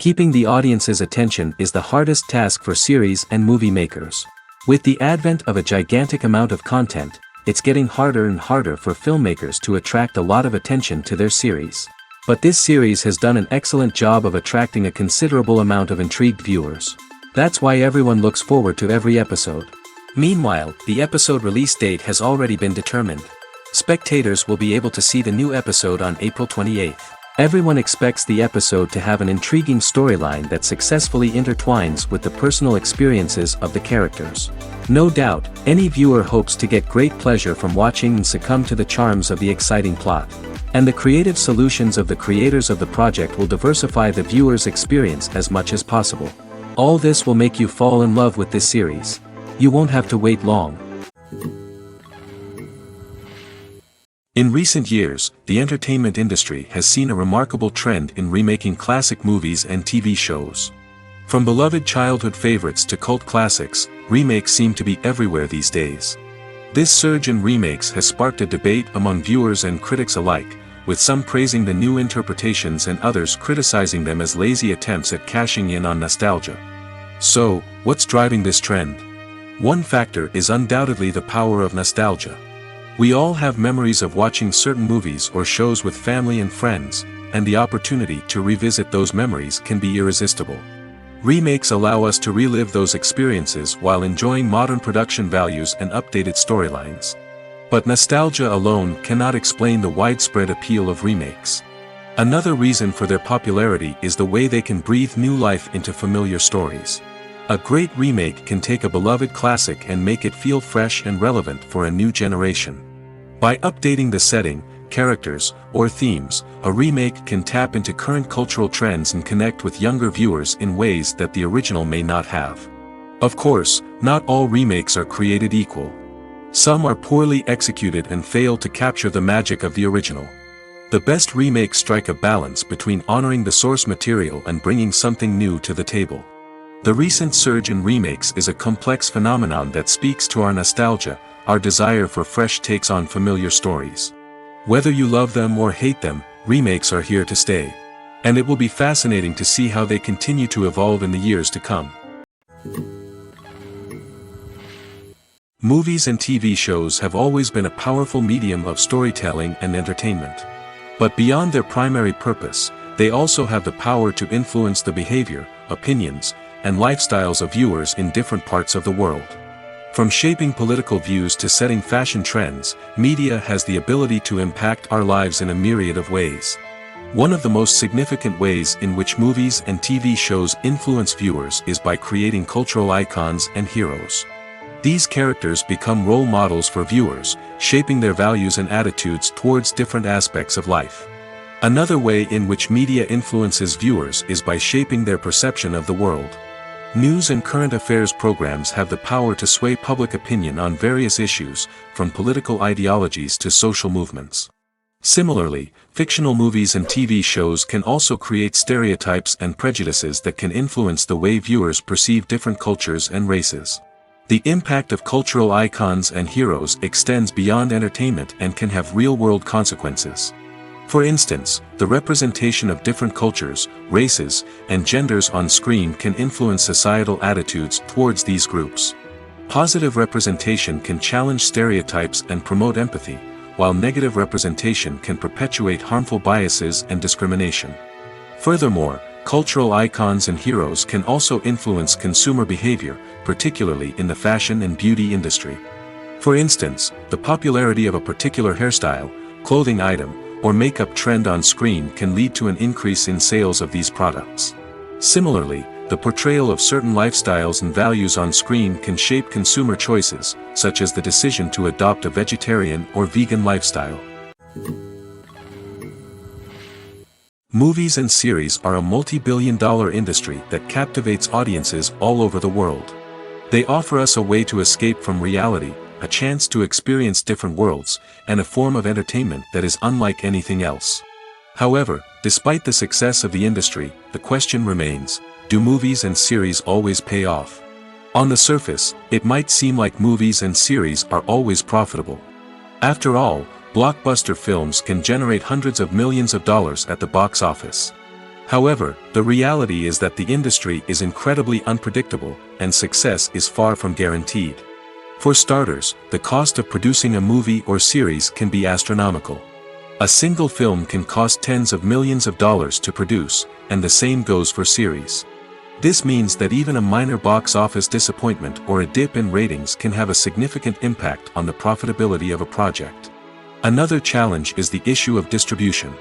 Keeping the audience's attention is the hardest task for series and movie makers. With the advent of a gigantic amount of content, it's getting harder and harder for filmmakers to attract a lot of attention to their series. But this series has done an excellent job of attracting a considerable amount of intrigued viewers. That's why everyone looks forward to every episode. Meanwhile, the episode release date has already been determined. Spectators will be able to see the new episode on April 28th. Everyone expects the episode to have an intriguing storyline that successfully intertwines with the personal experiences of the characters. No doubt, any viewer hopes to get great pleasure from watching and succumb to the charms of the exciting plot. And the creative solutions of the creators of the project will diversify the viewer's experience as much as possible. All this will make you fall in love with this series. You won't have to wait long. In recent years, the entertainment industry has seen a remarkable trend in remaking classic movies and TV shows. From beloved childhood favorites to cult classics, remakes seem to be everywhere these days. This surge in remakes has sparked a debate among viewers and critics alike, with some praising the new interpretations and others criticizing them as lazy attempts at cashing in on nostalgia. So, what's driving this trend? One factor is undoubtedly the power of nostalgia. We all have memories of watching certain movies or shows with family and friends, and the opportunity to revisit those memories can be irresistible. Remakes allow us to relive those experiences while enjoying modern production values and updated storylines. But nostalgia alone cannot explain the widespread appeal of remakes. Another reason for their popularity is the way they can breathe new life into familiar stories. A great remake can take a beloved classic and make it feel fresh and relevant for a new generation. By updating the setting, characters, or themes, a remake can tap into current cultural trends and connect with younger viewers in ways that the original may not have. Of course, not all remakes are created equal. Some are poorly executed and fail to capture the magic of the original. The best remakes strike a balance between honoring the source material and bringing something new to the table. The recent surge in remakes is a complex phenomenon that speaks to our nostalgia, our desire for fresh takes on familiar stories. Whether you love them or hate them, remakes are here to stay. And it will be fascinating to see how they continue to evolve in the years to come. Movies and TV shows have always been a powerful medium of storytelling and entertainment. But beyond their primary purpose, they also have the power to influence the behavior, opinions, and lifestyles of viewers in different parts of the world. From shaping political views to setting fashion trends, media has the ability to impact our lives in a myriad of ways. One of the most significant ways in which movies and TV shows influence viewers is by creating cultural icons and heroes. These characters become role models for viewers, shaping their values and attitudes towards different aspects of life. Another way in which media influences viewers is by shaping their perception of the world. News and current affairs programs have the power to sway public opinion on various issues, from political ideologies to social movements. Similarly, fictional movies and TV shows can also create stereotypes and prejudices that can influence the way viewers perceive different cultures and races. The impact of cultural icons and heroes extends beyond entertainment and can have real-world consequences. For instance, the representation of different cultures, races, and genders on screen can influence societal attitudes towards these groups. Positive representation can challenge stereotypes and promote empathy, while negative representation can perpetuate harmful biases and discrimination. Furthermore, cultural icons and heroes can also influence consumer behavior, particularly in the fashion and beauty industry. For instance, the popularity of a particular hairstyle, clothing item, or makeup trend on screen can lead to an increase in sales of these products. Similarly, the portrayal of certain lifestyles and values on screen can shape consumer choices, such as the decision to adopt a vegetarian or vegan lifestyle. Movies and series are a multi-billion-dollar industry that captivates audiences all over the world. They offer us a way to escape from reality, a chance to experience different worlds, and a form of entertainment that is unlike anything else. However, despite the success of the industry, the question remains, do movies and series always pay off? On the surface, it might seem like movies and series are always profitable. After all, blockbuster films can generate hundreds of millions of dollars at the box office. However, the reality is that the industry is incredibly unpredictable, and success is far from guaranteed. For starters, the cost of producing a movie or series can be astronomical. A single film can cost tens of millions of dollars to produce, and the same goes for series. This means that even a minor box office disappointment or a dip in ratings can have a significant impact on the profitability of a project. Another challenge is the issue of distribution.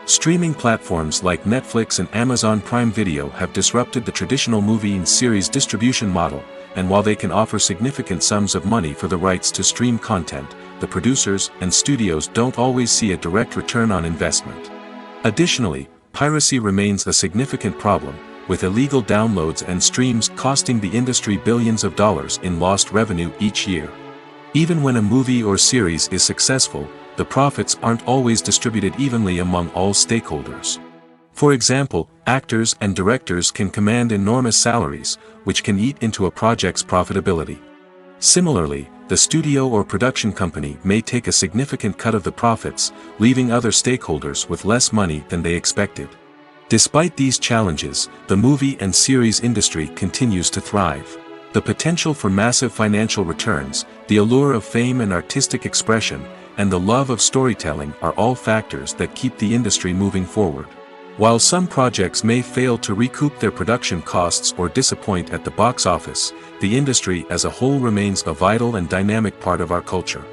Streaming platforms like Netflix and Amazon Prime Video have disrupted the traditional movie and series distribution model, and while they can offer significant sums of money for the rights to stream content, the producers and studios don't always see a direct return on investment. Additionally, piracy remains a significant problem, with illegal downloads and streams costing the industry billions of dollars in lost revenue each year. Even when a movie or series is successful, the profits aren't always distributed evenly among all stakeholders. For example, actors and directors can command enormous salaries, which can eat into a project's profitability. Similarly, the studio or production company may take a significant cut of the profits, leaving other stakeholders with less money than they expected. Despite these challenges, the movie and series industry continues to thrive. The potential for massive financial returns, the allure of fame and artistic expression, and the love of storytelling are all factors that keep the industry moving forward. While some projects may fail to recoup their production costs or disappoint at the box office, the industry as a whole remains a vital and dynamic part of our culture.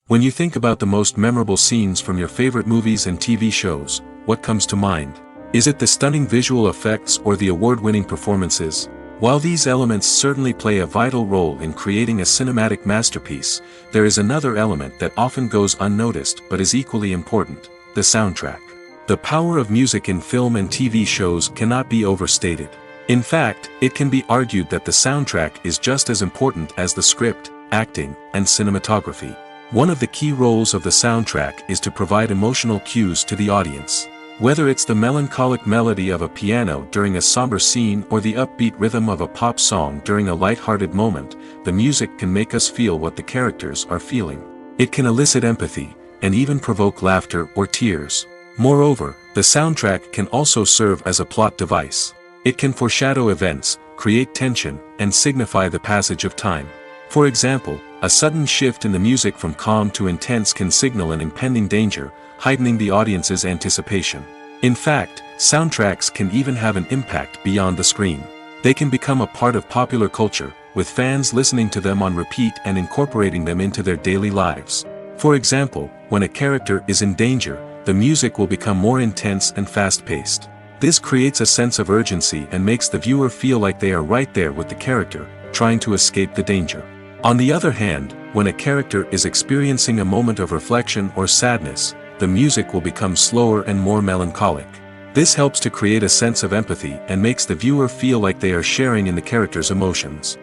When you think about the most memorable scenes from your favorite movies and TV shows, what comes to mind? Is it the stunning visual effects or the award-winning performances? While these elements certainly play a vital role in creating a cinematic masterpiece, there is another element that often goes unnoticed but is equally important: the soundtrack. The power of music in film and TV shows cannot be overstated. In fact, it can be argued that the soundtrack is just as important as the script, acting, and cinematography. One of the key roles of the soundtrack is to provide emotional cues to the audience. Whether it's the melancholic melody of a piano during a somber scene or the upbeat rhythm of a pop song during a light-hearted moment, the music can make us feel what the characters are feeling. It can elicit empathy, and even provoke laughter or tears. Moreover, the soundtrack can also serve as a plot device. It can foreshadow events, create tension, and signify the passage of time. For example, a sudden shift in the music from calm to intense can signal an impending danger, heightening the audience's anticipation. In fact, soundtracks can even have an impact beyond the screen. They can become a part of popular culture, with fans listening to them on repeat and incorporating them into their daily lives. For example, when a character is in danger, the music will become more intense and fast-paced. This creates a sense of urgency and makes the viewer feel like they are right there with the character, trying to escape the danger. On the other hand, when a character is experiencing a moment of reflection or sadness, the music will become slower and more melancholic. This helps to create a sense of empathy and makes the viewer feel like they are sharing in the character's emotions.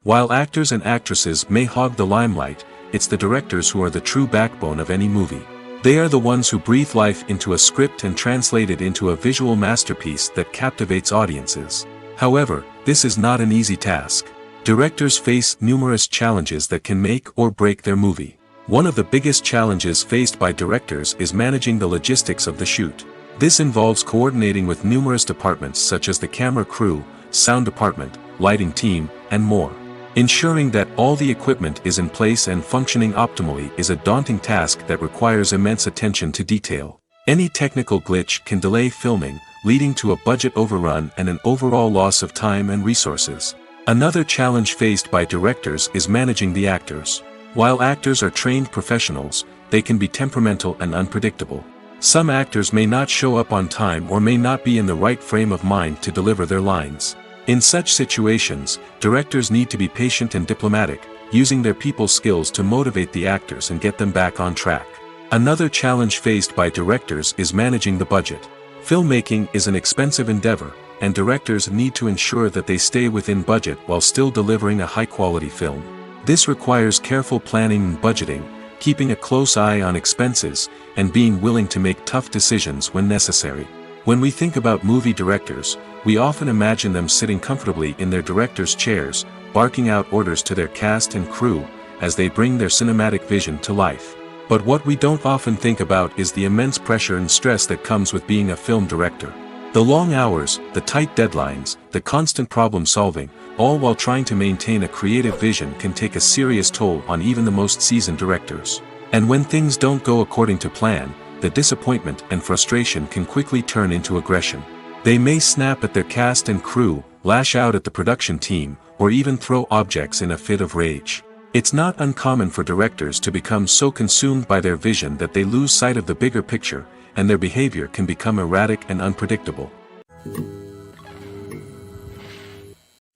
While actors and actresses may hog the limelight, it's the directors who are the true backbone of any movie. They are the ones who breathe life into a script and translate it into a visual masterpiece that captivates audiences. However, this is not an easy task. Directors face numerous challenges that can make or break their movie. One of the biggest challenges faced by directors is managing the logistics of the shoot. This involves coordinating with numerous departments such as the camera crew, sound department, lighting team, and more. Ensuring that all the equipment is in place and functioning optimally is a daunting task that requires immense attention to detail. Any technical glitch can delay filming, leading to a budget overrun and an overall loss of time and resources. Another challenge faced by directors is managing the actors. While actors are trained professionals, they can be temperamental and unpredictable. Some actors may not show up on time or may not be in the right frame of mind to deliver their lines. In such situations, directors need to be patient and diplomatic, using their people skills to motivate the actors and get them back on track. Another challenge faced by directors is managing the budget. Filmmaking is an expensive endeavor, and directors need to ensure that they stay within budget while still delivering a high-quality film. This requires careful planning and budgeting, keeping a close eye on expenses, and being willing to make tough decisions when necessary. When we think about movie directors, we often imagine them sitting comfortably in their director's chairs, barking out orders to their cast and crew, as they bring their cinematic vision to life. But what we don't often think about is the immense pressure and stress that comes with being a film director. The long hours, the tight deadlines, the constant problem solving, all while trying to maintain a creative vision can take a serious toll on even the most seasoned directors. And when things don't go according to plan, the disappointment and frustration can quickly turn into aggression. They may snap at their cast and crew, lash out at the production team, or even throw objects in a fit of rage. It's not uncommon for directors to become so consumed by their vision that they lose sight of the bigger picture, and their behavior can become erratic and unpredictable.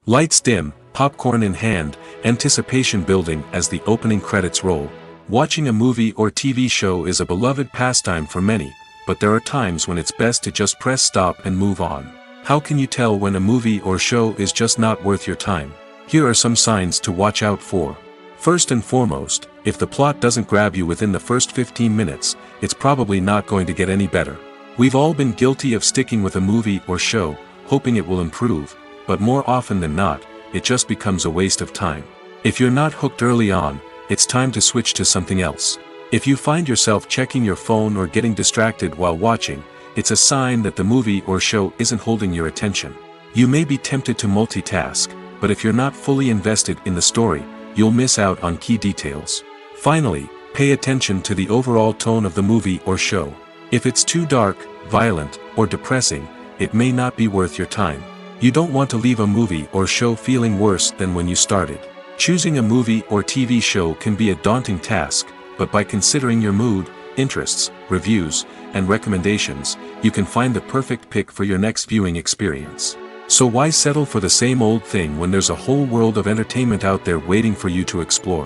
Lights dim, popcorn in hand, anticipation building as the opening credits roll. Watching a movie or TV show is a beloved pastime for many, but there are times when it's best to just press stop and move on. How can you tell when a movie or show is just not worth your time? Here are some signs to watch out for. First and foremost, if the plot doesn't grab you within the first 15 minutes, it's probably not going to get any better. We've all been guilty of sticking with a movie or show, hoping it will improve, but more often than not, it just becomes a waste of time. If you're not hooked early on, it's time to switch to something else. If you find yourself checking your phone or getting distracted while watching, it's a sign that the movie or show isn't holding your attention. You may be tempted to multitask, but if you're not fully invested in the story, you'll miss out on key details. Finally, pay attention to the overall tone of the movie or show. If it's too dark, violent, or depressing, it may not be worth your time. You don't want to leave a movie or show feeling worse than when you started. Choosing a movie or TV show can be a daunting task, but by considering your mood, interests, reviews, and recommendations, you can find the perfect pick for your next viewing experience. So why settle for the same old thing when there's a whole world of entertainment out there waiting for you to explore?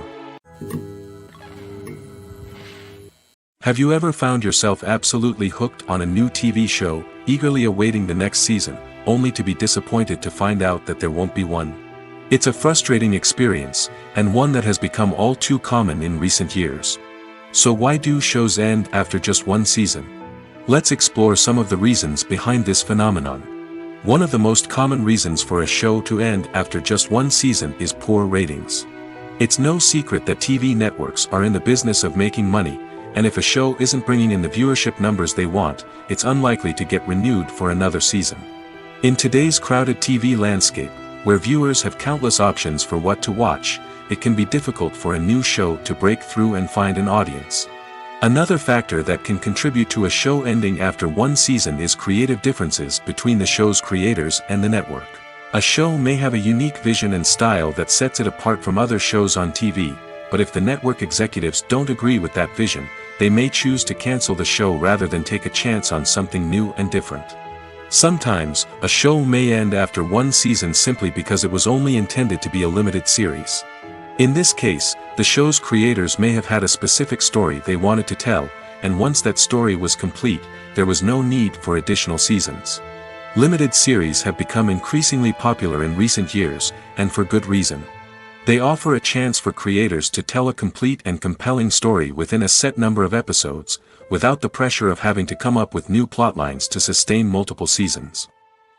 Have you ever found yourself absolutely hooked on a new TV show, eagerly awaiting the next season, only to be disappointed to find out that there won't be one? It's a frustrating experience, and one that has become all too common in recent years. So why do shows end after just one season? Let's explore some of the reasons behind this phenomenon. One of the most common reasons for a show to end after just one season is poor ratings. It's no secret that TV networks are in the business of making money, and if a show isn't bringing in the viewership numbers they want, it's unlikely to get renewed for another season. In today's crowded TV landscape, where viewers have countless options for what to watch, it can be difficult for a new show to break through and find an audience. Another factor that can contribute to a show ending after one season is creative differences between the show's creators and the network. A show may have a unique vision and style that sets it apart from other shows on TV, but if the network executives don't agree with that vision, they may choose to cancel the show rather than take a chance on something new and different. Sometimes, a show may end after one season simply because it was only intended to be a limited series. In this case, the show's creators may have had a specific story they wanted to tell, and once that story was complete, there was no need for additional seasons. Limited series have become increasingly popular in recent years, and for good reason. They offer a chance for creators to tell a complete and compelling story within a set number of episodes, without the pressure of having to come up with new plotlines to sustain multiple seasons.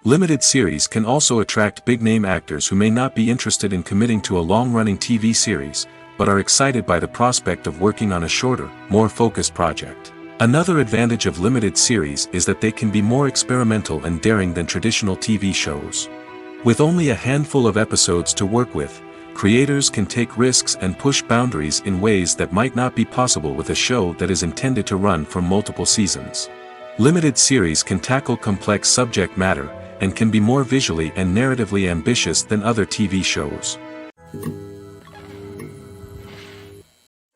Limited series can also attract big-name actors who may not be interested in committing to a long-running TV series, but are excited by the prospect of working on a shorter, more focused project. Another advantage of limited series is that they can be more experimental and daring than traditional TV shows. With only a handful of episodes to work with, creators can take risks and push boundaries in ways that might not be possible with a show that is intended to run for multiple seasons. Limited series can tackle complex subject matter, and can be more visually and narratively ambitious than other TV shows.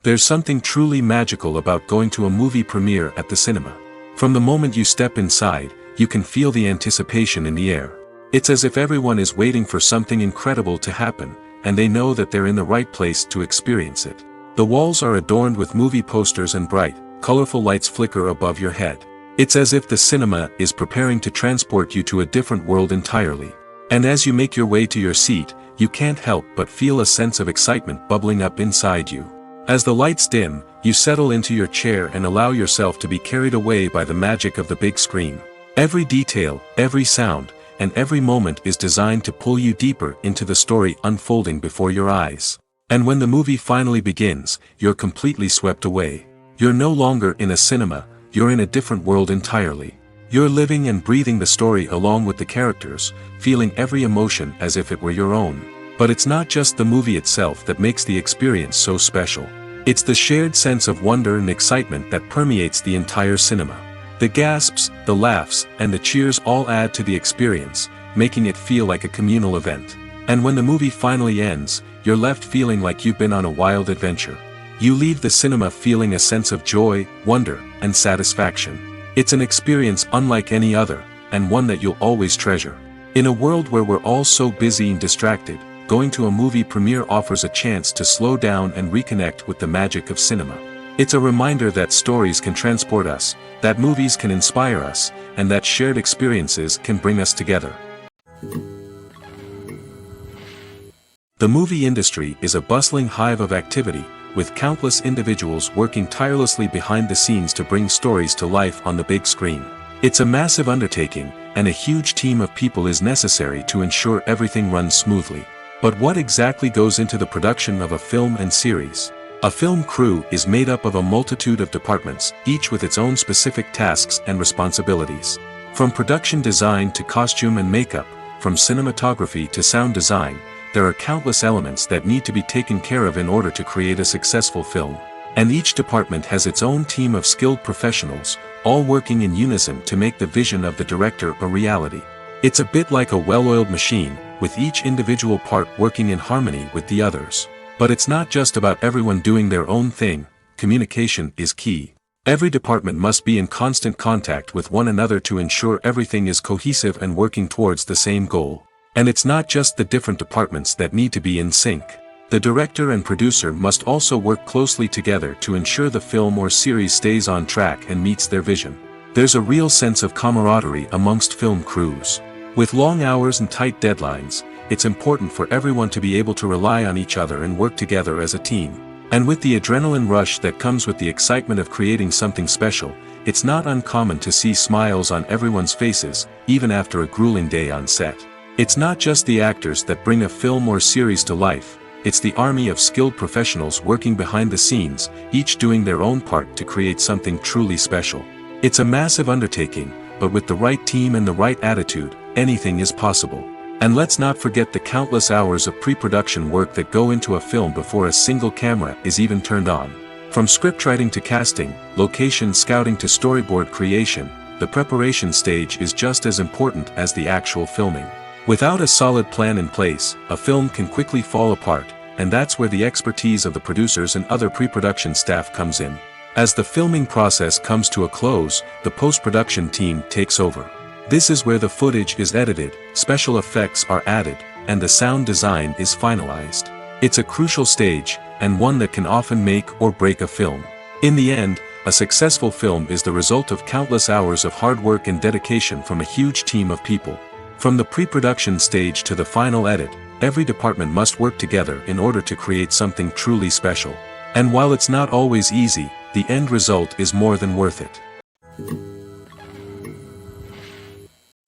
There's something truly magical about going to a movie premiere at the cinema. From the moment you step inside, you can feel the anticipation in the air. It's as if everyone is waiting for something incredible to happen, and they know that they're in the right place to experience it. The walls are adorned with movie posters and bright, colorful lights flicker above your head. It's as if the cinema is preparing to transport you to a different world entirely. And as you make your way to your seat, you can't help but feel a sense of excitement bubbling up inside you. As the lights dim, you settle into your chair and allow yourself to be carried away by the magic of the big screen. Every detail, every sound, and every moment is designed to pull you deeper into the story unfolding before your eyes. And when the movie finally begins, you're completely swept away. You're no longer in a cinema, you're in a different world entirely. You're living and breathing the story along with the characters, feeling every emotion as if it were your own. But it's not just the movie itself that makes the experience so special. It's the shared sense of wonder and excitement that permeates the entire cinema. The gasps, the laughs, and the cheers all add to the experience, making it feel like a communal event. And when the movie finally ends, you're left feeling like you've been on a wild adventure. You leave the cinema feeling a sense of joy, wonder, and satisfaction. It's an experience unlike any other, and one that you'll always treasure. In a world where we're all so busy and distracted, going to a movie premiere offers a chance to slow down and reconnect with the magic of cinema. It's a reminder that stories can transport us, that movies can inspire us, and that shared experiences can bring us together. The movie industry is a bustling hive of activity, with countless individuals working tirelessly behind the scenes to bring stories to life on the big screen. It's a massive undertaking, and a huge team of people is necessary to ensure everything runs smoothly. But what exactly goes into the production of a film and series? A film crew is made up of a multitude of departments, each with its own specific tasks and responsibilities. From production design to costume and makeup, from cinematography to sound design, there are countless elements that need to be taken care of in order to create a successful film. And each department has its own team of skilled professionals, all working in unison to make the vision of the director a reality. It's a bit like a well-oiled machine, with each individual part working in harmony with the others. But it's not just about everyone doing their own thing, communication is key. Every department must be in constant contact with one another to ensure everything is cohesive and working towards the same goal. And it's not just the different departments that need to be in sync. The director and producer must also work closely together to ensure the film or series stays on track and meets their vision. There's a real sense of camaraderie amongst film crews. With long hours and tight deadlines, it's important for everyone to be able to rely on each other and work together as a team. And with the adrenaline rush that comes with the excitement of creating something special, it's not uncommon to see smiles on everyone's faces, even after a grueling day on set. It's not just the actors that bring a film or series to life, it's the army of skilled professionals working behind the scenes, each doing their own part to create something truly special. It's a massive undertaking, but with the right team and the right attitude, anything is possible. And let's not forget the countless hours of pre-production work that go into a film before a single camera is even turned on. From scriptwriting to casting, location scouting to storyboard creation, the preparation stage is just as important as the actual filming. Without a solid plan in place, a film can quickly fall apart, and that's where the expertise of the producers and other pre-production staff comes in. As the filming process comes to a close, the post-production team takes over. This is where the footage is edited, special effects are added, and the sound design is finalized. It's a crucial stage, and one that can often make or break a film. In the end, a successful film is the result of countless hours of hard work and dedication from a huge team of people. From the pre-production stage to the final edit, every department must work together in order to create something truly special. And while it's not always easy, the end result is more than worth it.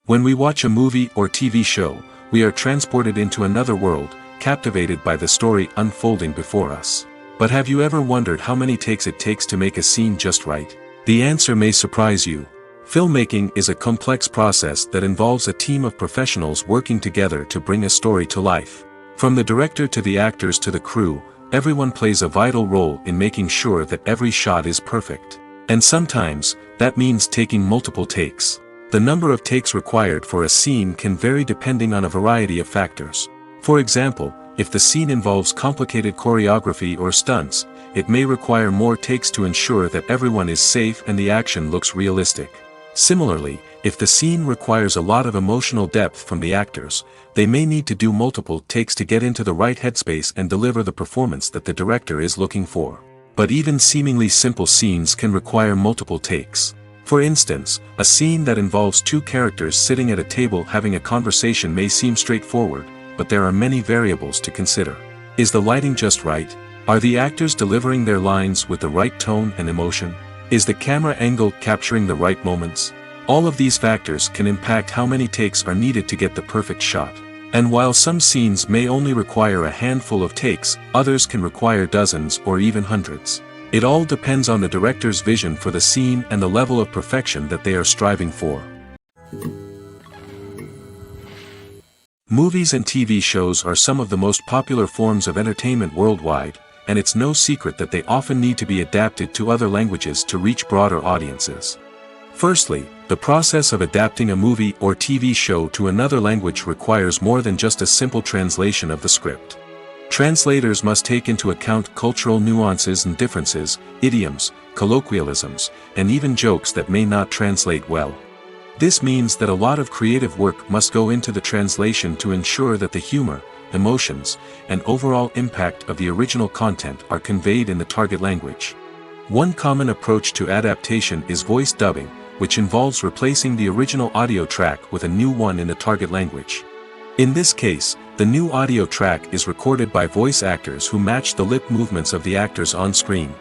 When we watch a movie or TV show, we are transported into another world, captivated by the story unfolding before us. But have you ever wondered how many takes it takes to make a scene just right? The answer may surprise you. Filmmaking is a complex process that involves a team of professionals working together to bring a story to life. From the director to the actors to the crew, everyone plays a vital role in making sure that every shot is perfect. And sometimes, that means taking multiple takes. The number of takes required for a scene can vary depending on a variety of factors. For example, if the scene involves complicated choreography or stunts, it may require more takes to ensure that everyone is safe and the action looks realistic. Similarly, if the scene requires a lot of emotional depth from the actors, they may need to do multiple takes to get into the right headspace and deliver the performance that the director is looking for. But even seemingly simple scenes can require multiple takes. For instance, a scene that involves two characters sitting at a table having a conversation may seem straightforward, but there are many variables to consider. Is the lighting just right? Are the actors delivering their lines with the right tone and emotion? Is the camera angle capturing the right moments? All of these factors can impact how many takes are needed to get the perfect shot. And while some scenes may only require a handful of takes, others can require dozens or even hundreds. It all depends on the director's vision for the scene and the level of perfection that they are striving for. Movies and TV shows are some of the most popular forms of entertainment worldwide, and it's no secret that they often need to be adapted to other languages to reach broader audiences. Firstly, the process of adapting a movie or TV show to another language requires more than just a simple translation of the script. Translators must take into account cultural nuances and differences, idioms, colloquialisms, and even jokes that may not translate well. This means that a lot of creative work must go into the translation to ensure that the humor, emotions, and overall impact of the original content are conveyed in the target language. One common approach to adaptation is voice dubbing, which involves replacing the original audio track with a new one in the target language. In this case, the new audio track is recorded by voice actors who match the lip movements of the actors on screen.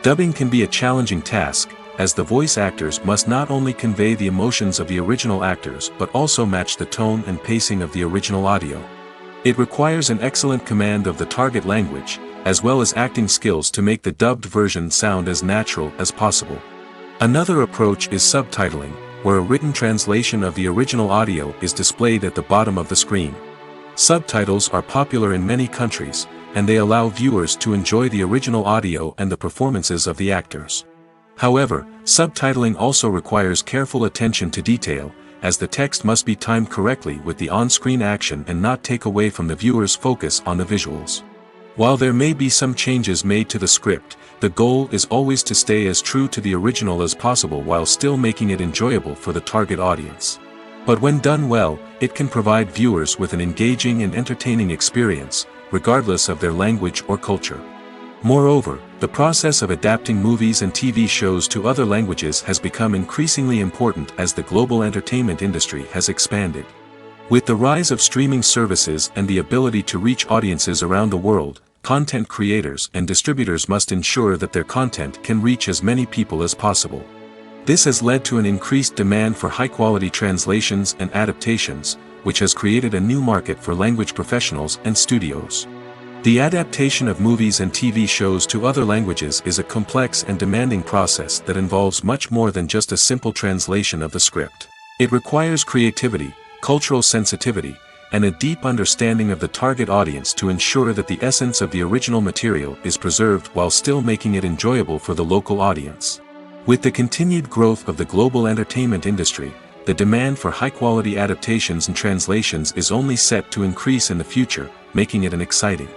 Dubbing can be a challenging task, as the voice actors must not only convey the emotions of the original actors but also match the tone and pacing of the original audio. It requires an excellent command of the target language, as well as acting skills to make the dubbed version sound as natural as possible. Another approach is subtitling, where a written translation of the original audio is displayed at the bottom of the screen. Subtitles are popular in many countries, and they allow viewers to enjoy the original audio and the performances of the actors. However, subtitling also requires careful attention to detail, as the text must be timed correctly with the on-screen action and not take away from the viewer's focus on the visuals. While there may be some changes made to the script, the goal is always to stay as true to the original as possible while still making it enjoyable for the target audience. But when done well, it can provide viewers with an engaging and entertaining experience, regardless of their language or culture. Moreover, the process of adapting movies and TV shows to other languages has become increasingly important as the global entertainment industry has expanded. With the rise of streaming services and the ability to reach audiences around the world, content creators and distributors must ensure that their content can reach as many people as possible. This has led to an increased demand for high-quality translations and adaptations, which has created a new market for language professionals and studios. The adaptation of movies and TV shows to other languages is a complex and demanding process that involves much more than just a simple translation of the script. It requires creativity, cultural sensitivity, and a deep understanding of the target audience to ensure that the essence of the original material is preserved while still making it enjoyable for the local audience. With the continued growth of the global entertainment industry, the demand for high-quality adaptations and translations is only set to increase in the future, making it exciting.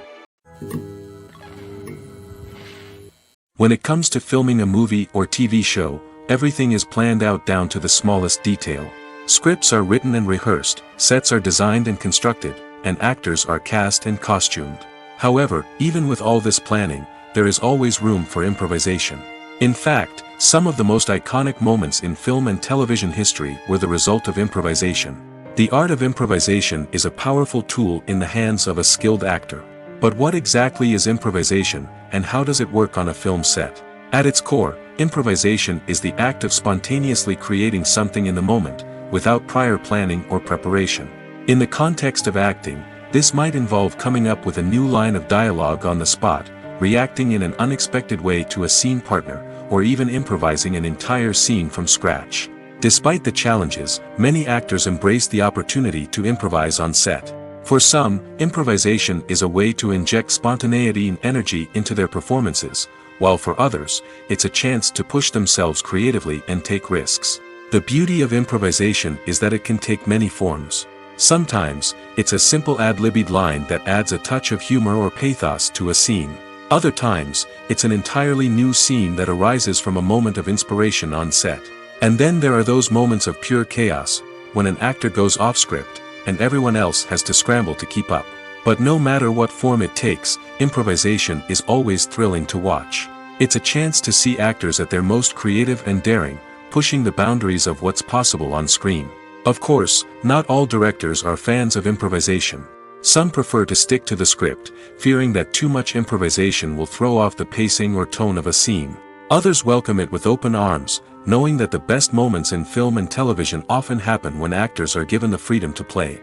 When it comes to filming a movie or TV show, everything is planned out down to the smallest detail. Scripts are written and rehearsed, sets are designed and constructed, and actors are cast and costumed. However, even with all this planning, there is always room for improvisation. In fact, some of the most iconic moments in film and television history were the result of improvisation. The art of improvisation is a powerful tool in the hands of a skilled actor. But what exactly is improvisation, and how does it work on a film set? At its core, improvisation is the act of spontaneously creating something in the moment, without prior planning or preparation. In the context of acting, this might involve coming up with a new line of dialogue on the spot, reacting in an unexpected way to a scene partner, or even improvising an entire scene from scratch. Despite the challenges, many actors embrace the opportunity to improvise on set. For some, improvisation is a way to inject spontaneity and energy into their performances, while for others, it's a chance to push themselves creatively and take risks. The beauty of improvisation is that it can take many forms. Sometimes, it's a simple ad-libbed line that adds a touch of humor or pathos to a scene. Other times, it's an entirely new scene that arises from a moment of inspiration on set. And then there are those moments of pure chaos, when an actor goes off script, and everyone else has to scramble to keep up. But no matter what form it takes, improvisation is always thrilling to watch. It's a chance to see actors at their most creative and daring, pushing the boundaries of what's possible on screen. Of course, not all directors are fans of improvisation. Some prefer to stick to the script, fearing that too much improvisation will throw off the pacing or tone of a scene. Others welcome it with open arms, knowing that the best moments in film and television often happen when actors are given the freedom to play.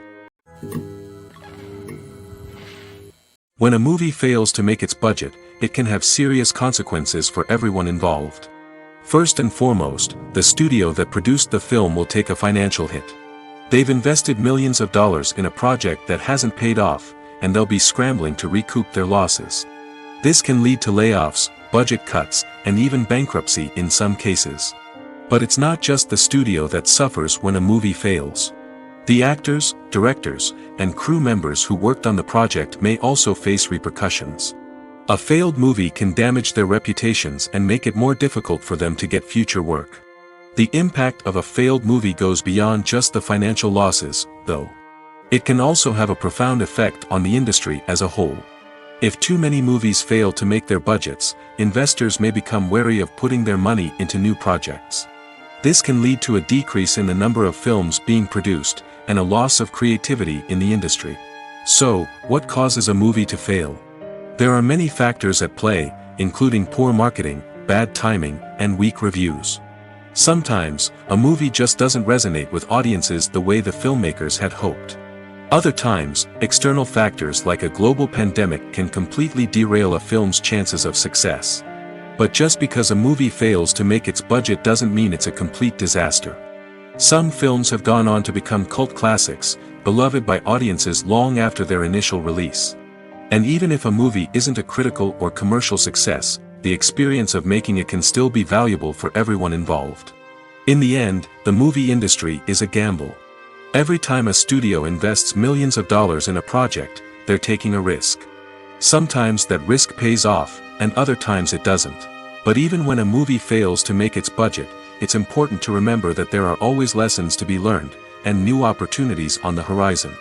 When a movie fails to make its budget, it can have serious consequences for everyone involved. First and foremost, the studio that produced the film will take a financial hit. They've invested millions of dollars in a project that hasn't paid off, and they'll be scrambling to recoup their losses. This can lead to layoffs, budget cuts, and even bankruptcy in some cases. But it's not just the studio that suffers when a movie fails. The actors, directors, and crew members who worked on the project may also face repercussions. A failed movie can damage their reputations and make it more difficult for them to get future work. The impact of a failed movie goes beyond just the financial losses, though. It can also have a profound effect on the industry as a whole. If too many movies fail to make their budgets, investors may become wary of putting their money into new projects. This can lead to a decrease in the number of films being produced, and a loss of creativity in the industry. So, what causes a movie to fail? There are many factors at play, including poor marketing, bad timing, and weak reviews. Sometimes, a movie just doesn't resonate with audiences the way the filmmakers had hoped. Other times, external factors like a global pandemic can completely derail a film's chances of success. But just because a movie fails to make its budget doesn't mean it's a complete disaster. Some films have gone on to become cult classics, beloved by audiences long after their initial release. And even if a movie isn't a critical or commercial success, the experience of making it can still be valuable for everyone involved. In the end, the movie industry is a gamble. Every time a studio invests millions of dollars in a project, they're taking a risk. Sometimes that risk pays off, and other times it doesn't. But even when a movie fails to make its budget, it's important to remember that there are always lessons to be learned, and new opportunities on the horizon.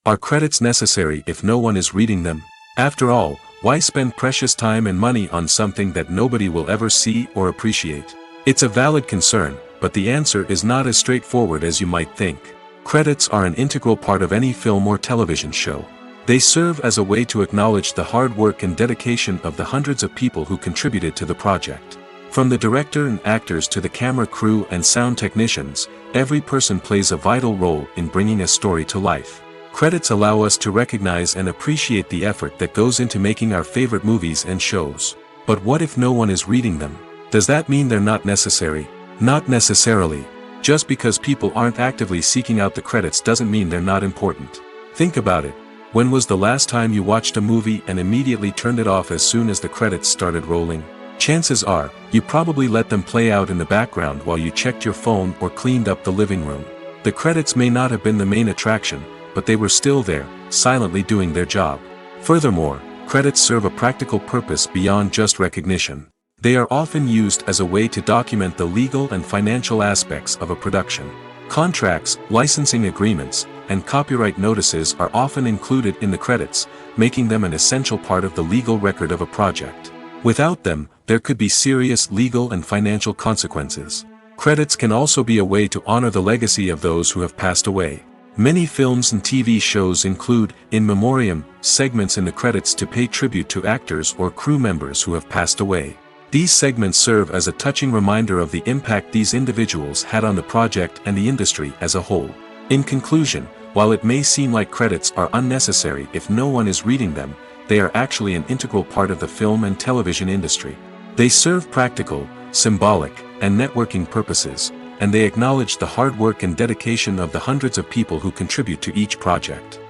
Are credits necessary if no one is reading them? After all, why spend precious time and money on something that nobody will ever see or appreciate? It's a valid concern, but the answer is not as straightforward as you might think. Credits are an integral part of any film or television show. They serve as a way to acknowledge the hard work and dedication of the hundreds of people who contributed to the project. From the director and actors to the camera crew and sound technicians, every person plays a vital role in bringing a story to life. Credits allow us to recognize and appreciate the effort that goes into making our favorite movies and shows. But what if no one is reading them? Does that mean they're not necessary? Not necessarily. Just because people aren't actively seeking out the credits doesn't mean they're not important. Think about it. When was the last time you watched a movie and immediately turned it off as soon as the credits started rolling? Chances are, you probably let them play out in the background while you checked your phone or cleaned up the living room. The credits may not have been the main attraction, but they were still there, silently doing their job. Furthermore, credits serve a practical purpose beyond just recognition. They are often used as a way to document the legal and financial aspects of a production. Contracts, licensing agreements, and copyright notices are often included in the credits, making them an essential part of the legal record of a project. Without them, there could be serious legal and financial consequences. Credits can also be a way to honor the legacy of those who have passed away. Many films and TV shows include, in memoriam, segments in the credits to pay tribute to actors or crew members who have passed away. These segments serve as a touching reminder of the impact these individuals had on the project and the industry as a whole. In conclusion, while it may seem like credits are unnecessary if no one is reading them, they are actually an integral part of the film and television industry. They serve practical, symbolic, and networking purposes, and they acknowledge the hard work and dedication of the hundreds of people who contribute to each project.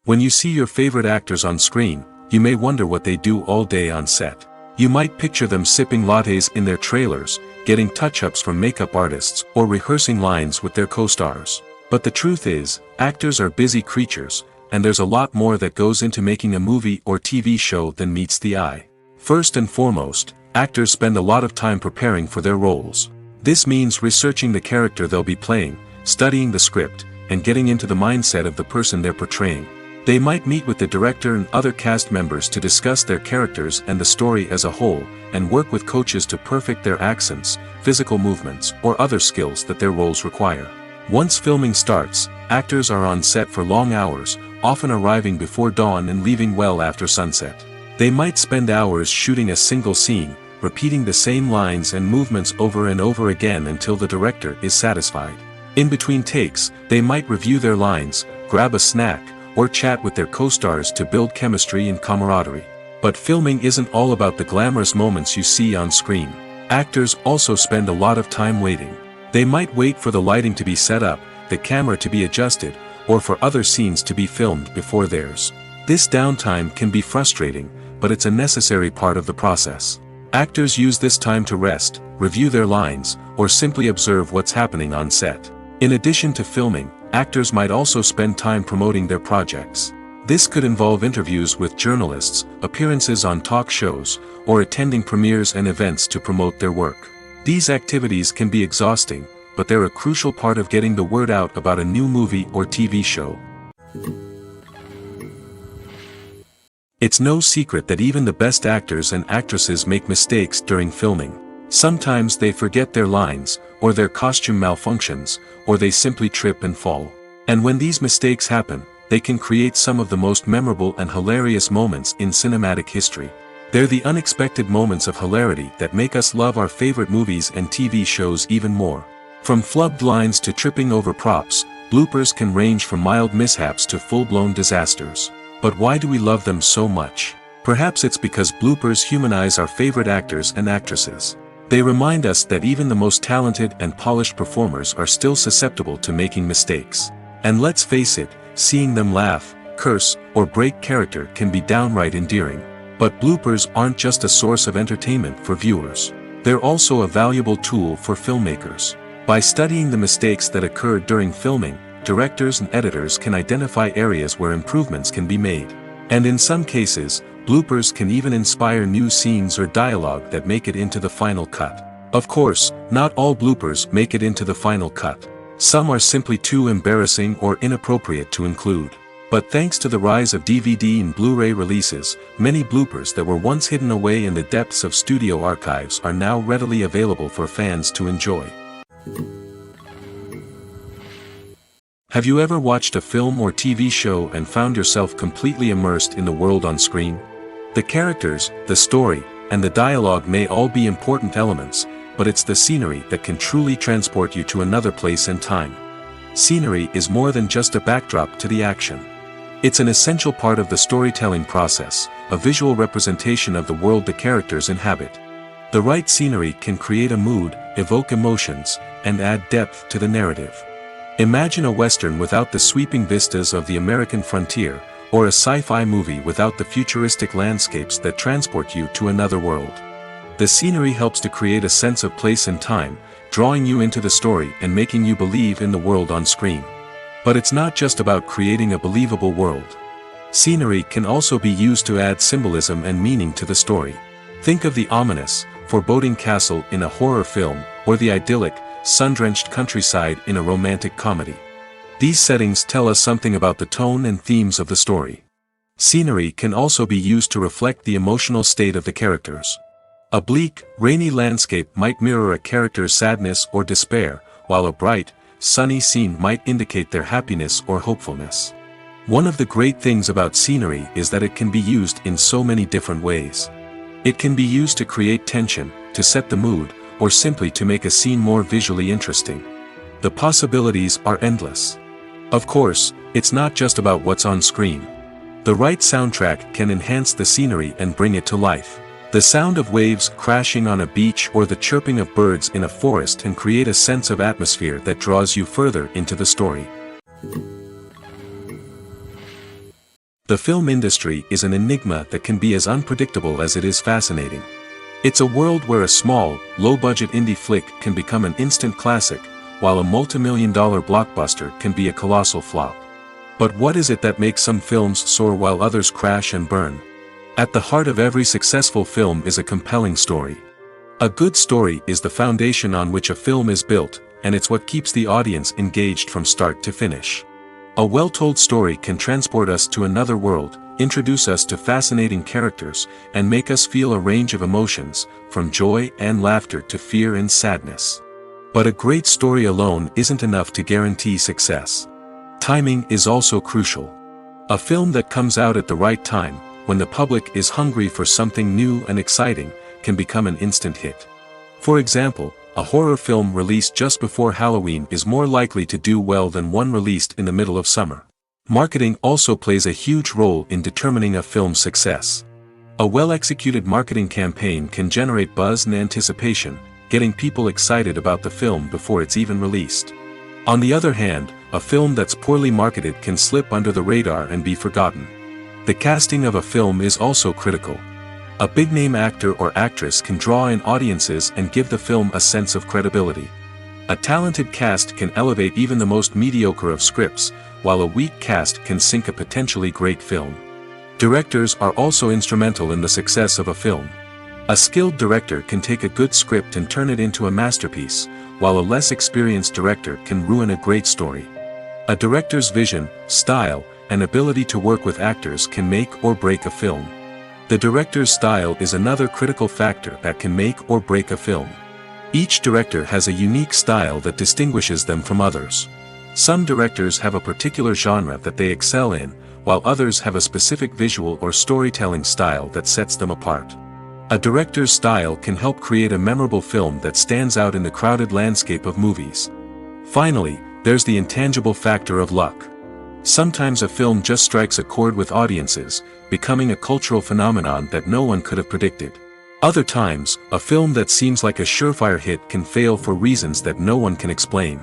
When you see your favorite actors on screen, you may wonder what they do all day on set. You might picture them sipping lattes in their trailers, getting touch-ups from makeup artists, or rehearsing lines with their co-stars. But the truth is, actors are busy creatures, and there's a lot more that goes into making a movie or TV show than meets the eye. First and foremost, actors spend a lot of time preparing for their roles. This means researching the character they'll be playing, studying the script, and getting into the mindset of the person they're portraying. They might meet with the director and other cast members to discuss their characters and the story as a whole, and work with coaches to perfect their accents, physical movements, or other skills that their roles require. Once filming starts, actors are on set for long hours, often arriving before dawn and leaving well after sunset. They might spend hours shooting a single scene, repeating the same lines and movements over and over again until the director is satisfied. In between takes, they might review their lines, grab a snack, or chat with their co-stars to build chemistry and camaraderie. But filming isn't all about the glamorous moments you see on screen. Actors also spend a lot of time waiting. They might wait for the lighting to be set up, the camera to be adjusted, or for other scenes to be filmed before theirs. This downtime can be frustrating, but it's a necessary part of the process. Actors use this time to rest, review their lines, or simply observe what's happening on set. In addition to filming, actors might also spend time promoting their projects. This could involve interviews with journalists, appearances on talk shows, or attending premieres and events to promote their work. These activities can be exhausting, but they're a crucial part of getting the word out about a new movie or TV show. It's no secret that even the best actors and actresses make mistakes during filming. Sometimes they forget their lines, or their costume malfunctions, or they simply trip and fall. And when these mistakes happen, they can create some of the most memorable and hilarious moments in cinematic history. They're the unexpected moments of hilarity that make us love our favorite movies and TV shows even more. From flubbed lines to tripping over props, bloopers can range from mild mishaps to full-blown disasters. But why do we love them so much? Perhaps it's because bloopers humanize our favorite actors and actresses. They remind us that even the most talented and polished performers are still susceptible to making mistakes. And let's face it, seeing them laugh, curse, or break character can be downright endearing. But bloopers aren't just a source of entertainment for viewers. They're also a valuable tool for filmmakers. By studying the mistakes that occurred during filming, directors and editors can identify areas where improvements can be made. And in some cases, bloopers can even inspire new scenes or dialogue that make it into the final cut. Of course, not all bloopers make it into the final cut. Some are simply too embarrassing or inappropriate to include. But thanks to the rise of DVD and Blu-ray releases, many bloopers that were once hidden away in the depths of studio archives are now readily available for fans to enjoy. Have you ever watched a film or TV show and found yourself completely immersed in the world on screen? The characters, the story, and the dialogue may all be important elements, but it's the scenery that can truly transport you to another place and time. Scenery is more than just a backdrop to the action. It's an essential part of the storytelling process, a visual representation of the world the characters inhabit. The right scenery can create a mood, evoke emotions, and add depth to the narrative. Imagine a Western without the sweeping vistas of the American frontier, or a sci-fi movie without the futuristic landscapes that transport you to another world. The scenery helps to create a sense of place and time, drawing you into the story and making you believe in the world on screen. But it's not just about creating a believable world. Scenery can also be used to add symbolism and meaning to the story. Think of the ominous, foreboding castle in a horror film, or the idyllic, sun-drenched countryside in a romantic comedy. These settings tell us something about the tone and themes of the story. Scenery can also be used to reflect the emotional state of the characters. A bleak, rainy landscape might mirror a character's sadness or despair, while a bright, sunny scene might indicate their happiness or hopefulness. One of the great things about scenery is that it can be used in so many different ways. It can be used to create tension, to set the mood, or simply to make a scene more visually interesting. The possibilities are endless. Of course, it's not just about what's on screen. The right soundtrack can enhance the scenery and bring it to life. The sound of waves crashing on a beach or the chirping of birds in a forest can create a sense of atmosphere that draws you further into the story. The film industry is an enigma that can be as unpredictable as it is fascinating. It's a world where a small, low-budget indie flick can become an instant classic, while a multi-million-dollar blockbuster can be a colossal flop. But what is it that makes some films soar while others crash and burn? At the heart of every successful film is a compelling story. A good story is the foundation on which a film is built, and it's what keeps the audience engaged from start to finish. A well-told story can transport us to another world, introduce us to fascinating characters, and make us feel a range of emotions, from joy and laughter to fear and sadness. But a great story alone isn't enough to guarantee success. Timing is also crucial. A film that comes out at the right time, when the public is hungry for something new and exciting, can become an instant hit. For example, A horror film released just before Halloween is more likely to do well than one released in the middle of summer. Marketing also plays a huge role in determining a film's success. A well-executed marketing campaign can generate buzz and anticipation, getting people excited about the film before it's even released. On the other hand, a film that's poorly marketed can slip under the radar and be forgotten. The casting of a film is also critical. A big-name actor or actress can draw in audiences and give the film a sense of credibility. A talented cast can elevate even the most mediocre of scripts, while a weak cast can sink a potentially great film. Directors are also instrumental in the success of a film. A skilled director can take a good script and turn it into a masterpiece, while a less experienced director can ruin a great story. A director's vision, style, and ability to work with actors can make or break a film. The director's style is another critical factor that can make or break a film. Each director has a unique style that distinguishes them from others. Some directors have a particular genre that they excel in, while others have a specific visual or storytelling style that sets them apart. A director's style can help create a memorable film that stands out in the crowded landscape of movies. Finally, there's the intangible factor of luck. Sometimes a film just strikes a chord with audiences, becoming a cultural phenomenon that no one could have predicted. Other times, a film that seems like a surefire hit can fail for reasons that no one can explain.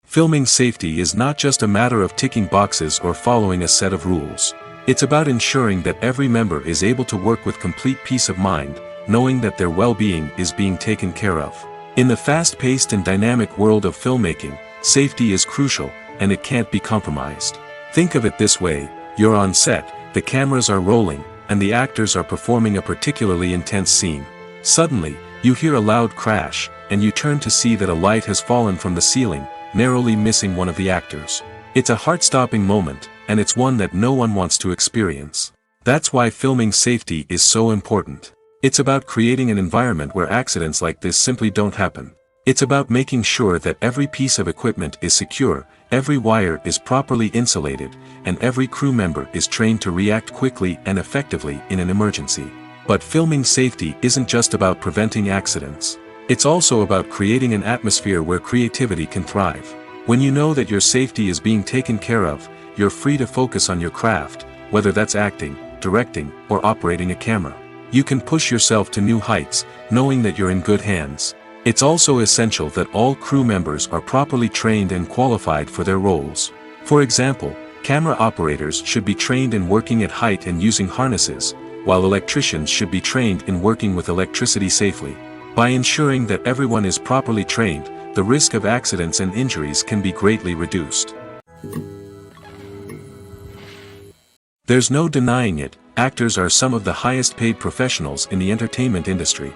Filming safety is not just a matter of ticking boxes or following a set of rules. It's about ensuring that every member is able to work with complete peace of mind, knowing that their well-being is being taken care of. In the fast-paced and dynamic world of filmmaking, safety is crucial, and it can't be compromised. Think of it this way: you're on set, the cameras are rolling, and the actors are performing a particularly intense scene. Suddenly, you hear a loud crash, and you turn to see that a light has fallen from the ceiling, narrowly missing one of the actors. It's a heart-stopping moment, and it's one that no one wants to experience. That's why filming safety is so important. It's about creating an environment where accidents like this simply don't happen. It's about making sure that every piece of equipment is secure, every wire is properly insulated, and every crew member is trained to react quickly and effectively in an emergency. But filming safety isn't just about preventing accidents. It's also about creating an atmosphere where creativity can thrive. When you know that your safety is being taken care of, you're free to focus on your craft, whether that's acting, directing, or operating a camera. You can push yourself to new heights, knowing that you're in good hands. It's also essential that all crew members are properly trained and qualified for their roles. For example, camera operators should be trained in working at height and using harnesses, while electricians should be trained in working with electricity safely. By ensuring that everyone is properly trained, the risk of accidents and injuries can be greatly reduced. There's no denying it, actors are some of the highest paid professionals in the entertainment industry.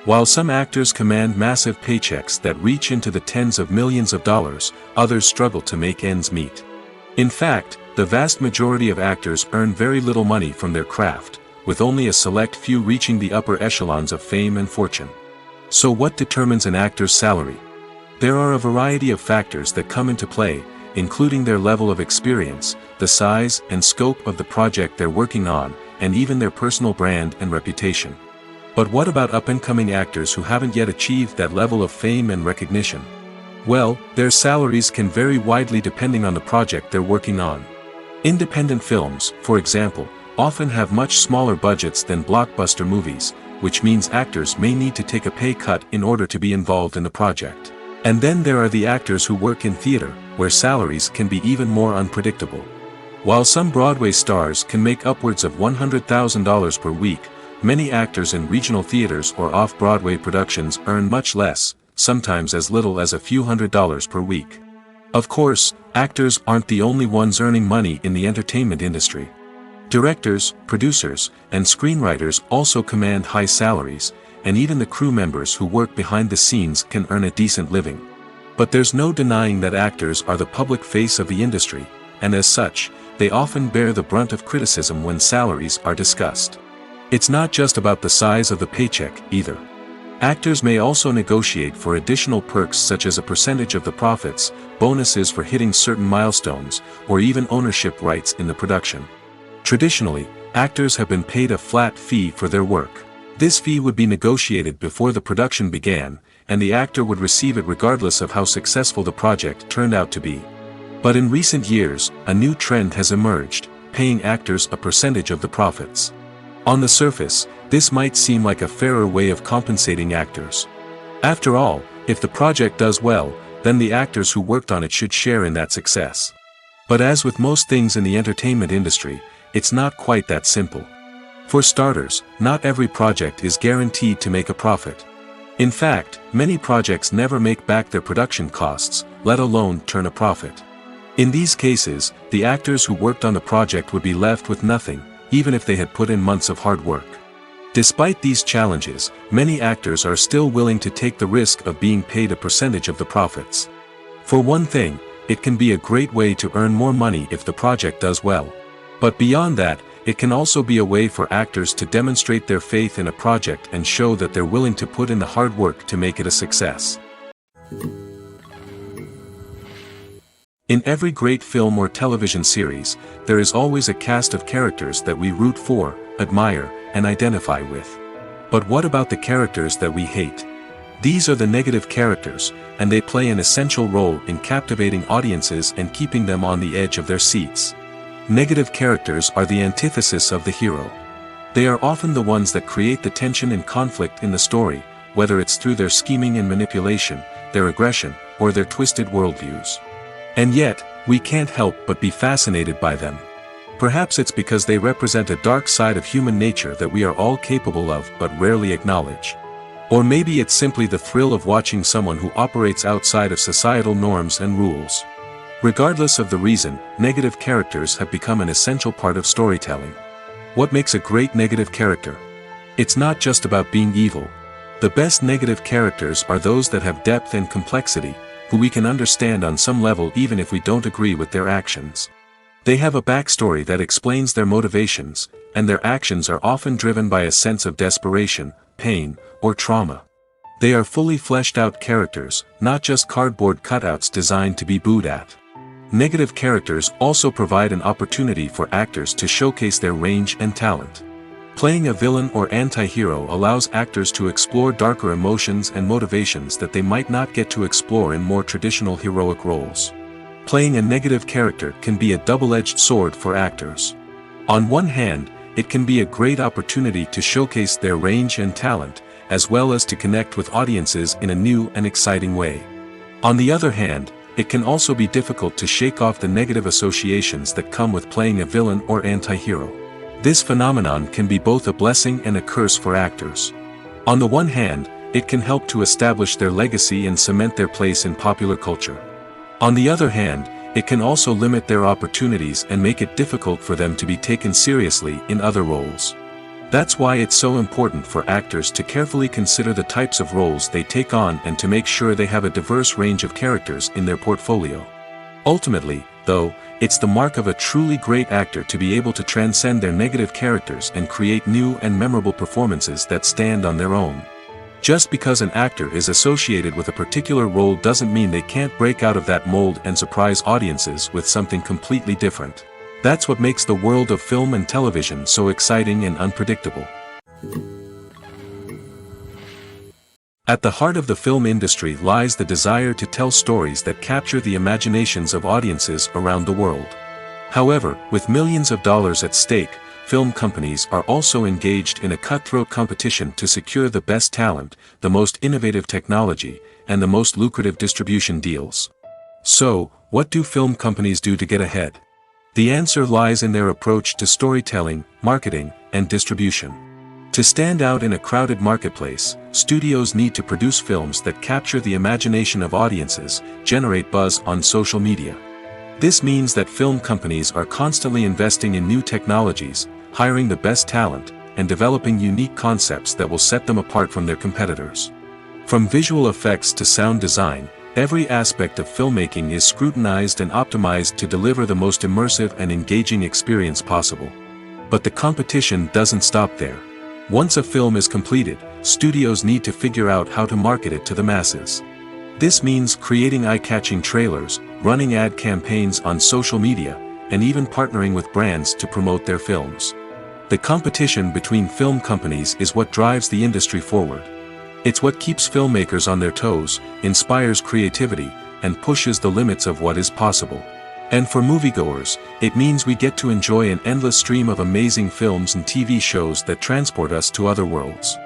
While some actors command massive paychecks that reach into the tens of millions of dollars, others struggle to make ends meet. In fact, the vast majority of actors earn very little money from their craft, with only a select few reaching the upper echelons of fame and fortune. So what determines an actor's salary? There are a variety of factors that come into play, including their level of experience, the size and scope of the project they're working on, and even their personal brand and reputation. But what about up-and-coming actors who haven't yet achieved that level of fame and recognition? Well, their salaries can vary widely depending on the project they're working on. Independent films, for example, often have much smaller budgets than blockbuster movies, which means actors may need to take a pay cut in order to be involved in the project. And then there are the actors who work in theater, where salaries can be even more unpredictable. While some Broadway stars can make upwards of $100,000 per week, many actors in regional theaters or off-Broadway productions earn much less, sometimes as little as a few $100s per week. Of course, actors aren't the only ones earning money in the entertainment industry. Directors, producers, and screenwriters also command high salaries, and even the crew members who work behind the scenes can earn a decent living. But there's no denying that actors are the public face of the industry, and as such, they often bear the brunt of criticism when salaries are discussed. It's not just about the size of the paycheck, either. Actors may also negotiate for additional perks such as a percentage of the profits, bonuses for hitting certain milestones, or even ownership rights in the production. Traditionally, actors have been paid a flat fee for their work. This fee would be negotiated before the production began, and the actor would receive it regardless of how successful the project turned out to be. But in recent years, a new trend has emerged, paying actors a percentage of the profits. On the surface, this might seem like a fairer way of compensating actors. After all, if the project does well, then the actors who worked on it should share in that success. But as with most things in the entertainment industry, it's not quite that simple. For starters, not every project is guaranteed to make a profit. In fact, many projects never make back their production costs, let alone turn a profit. In these cases, the actors who worked on the project would be left with nothing, even if they had put in months of hard work. Despite these challenges, many actors are still willing to take the risk of being paid a percentage of the profits. For one thing, it can be a great way to earn more money if the project does well. But beyond that, it can also be a way for actors to demonstrate their faith in a project and show that they're willing to put in the hard work to make it a success. In every great film or television series, there is always a cast of characters that we root for, admire, and identify with. But what about the characters that we hate? These are the negative characters, and they play an essential role in captivating audiences and keeping them on the edge of their seats. Negative characters are the antithesis of the hero. They are often the ones that create the tension and conflict in the story, whether it's through their scheming and manipulation, their aggression, or their twisted worldviews. And yet, we can't help but be fascinated by them. Perhaps it's because they represent a dark side of human nature that we are all capable of but rarely acknowledge. Or maybe it's simply the thrill of watching someone who operates outside of societal norms and rules. Regardless of the reason, negative characters have become an essential part of storytelling. What makes a great negative character? It's not just about being evil. The best negative characters are those that have depth and complexity, who we can understand on some level even if we don't agree with their actions. They have a backstory that explains their motivations, and their actions are often driven by a sense of desperation, pain, or trauma. They are fully fleshed out characters, not just cardboard cutouts designed to be booed at. Negative characters also provide an opportunity for actors to showcase their range and talent. Playing a villain or anti-hero allows actors to explore darker emotions and motivations that they might not get to explore in more traditional heroic roles. Playing a negative character can be a double-edged sword for actors. On one hand, it can be a great opportunity to showcase their range and talent, as well as to connect with audiences in a new and exciting way. On the other hand, it can also be difficult to shake off the negative associations that come with playing a villain or anti-hero. This phenomenon can be both a blessing and a curse for actors. On the one hand, it can help to establish their legacy and cement their place in popular culture. On the other hand, it can also limit their opportunities and make it difficult for them to be taken seriously in other roles. That's why it's so important for actors to carefully consider the types of roles they take on and to make sure they have a diverse range of characters in their portfolio. Ultimately, though, it's the mark of a truly great actor to be able to transcend their negative characters and create new and memorable performances that stand on their own. Just because an actor is associated with a particular role doesn't mean they can't break out of that mold and surprise audiences with something completely different. That's what makes the world of film and television so exciting and unpredictable. At the heart of the film industry lies the desire to tell stories that capture the imaginations of audiences around the world. However, with millions of dollars at stake, film companies are also engaged in a cutthroat competition to secure the best talent, the most innovative technology, and the most lucrative distribution deals. So, what do film companies do to get ahead? The answer lies in their approach to storytelling, marketing, and distribution. To stand out in a crowded marketplace, studios need to produce films that capture the imagination of audiences, generate buzz on social media. This means that film companies are constantly investing in new technologies, hiring the best talent, and developing unique concepts that will set them apart from their competitors. From visual effects to sound design, every aspect of filmmaking is scrutinized and optimized to deliver the most immersive and engaging experience possible. But the competition doesn't stop there. Once a film is completed, studios need to figure out how to market it to the masses. This means creating eye-catching trailers, running ad campaigns on social media, and even partnering with brands to promote their films. The competition between film companies is what drives the industry forward. It's what keeps filmmakers on their toes, inspires creativity, and pushes the limits of what is possible. And for moviegoers, it means we get to enjoy an endless stream of amazing films and TV shows that transport us to other worlds.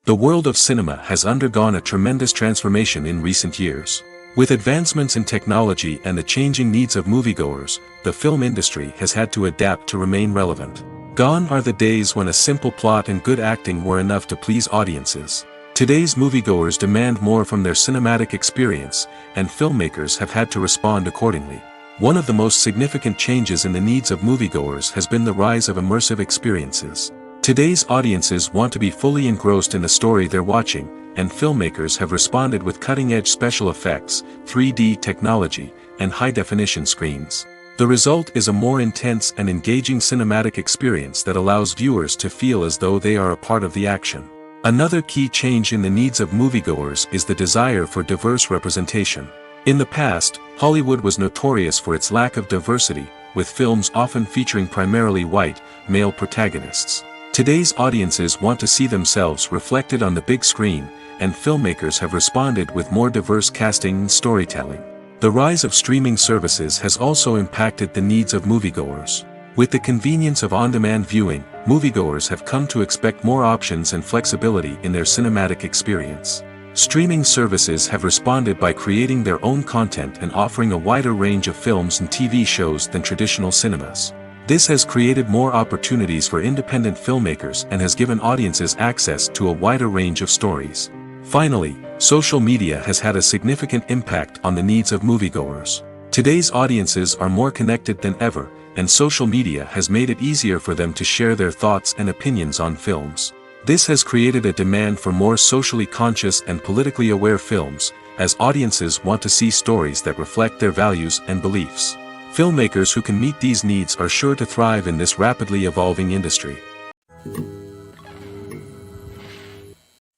The world of cinema has undergone a tremendous transformation in recent years. With advancements in technology and the changing needs of moviegoers, the film industry has had to adapt to remain relevant. Gone are the days when a simple plot and good acting were enough to please audiences. Today's moviegoers demand more from their cinematic experience, and filmmakers have had to respond accordingly. One of the most significant changes in the needs of moviegoers has been the rise of immersive experiences. Today's audiences want to be fully engrossed in the story they're watching, and filmmakers have responded with cutting-edge special effects, 3D technology, and high-definition screens. The result is a more intense and engaging cinematic experience that allows viewers to feel as though they are a part of the action. Another key change in the needs of moviegoers is the desire for diverse representation. In the past, Hollywood was notorious for its lack of diversity, with films often featuring primarily white, male protagonists. Today's audiences want to see themselves reflected on the big screen, and filmmakers have responded with more diverse casting and storytelling. The rise of streaming services has also impacted the needs of moviegoers. With the convenience of on-demand viewing, moviegoers have come to expect more options and flexibility in their cinematic experience. Streaming services have responded by creating their own content and offering a wider range of films and TV shows than traditional cinemas. This has created more opportunities for independent filmmakers and has given audiences access to a wider range of stories. Finally, social media has had a significant impact on the needs of moviegoers. Today's audiences are more connected than ever, and social media has made it easier for them to share their thoughts and opinions on films. This has created a demand for more socially conscious and politically aware films, as audiences want to see stories that reflect their values and beliefs. Filmmakers who can meet these needs are sure to thrive in this rapidly evolving industry.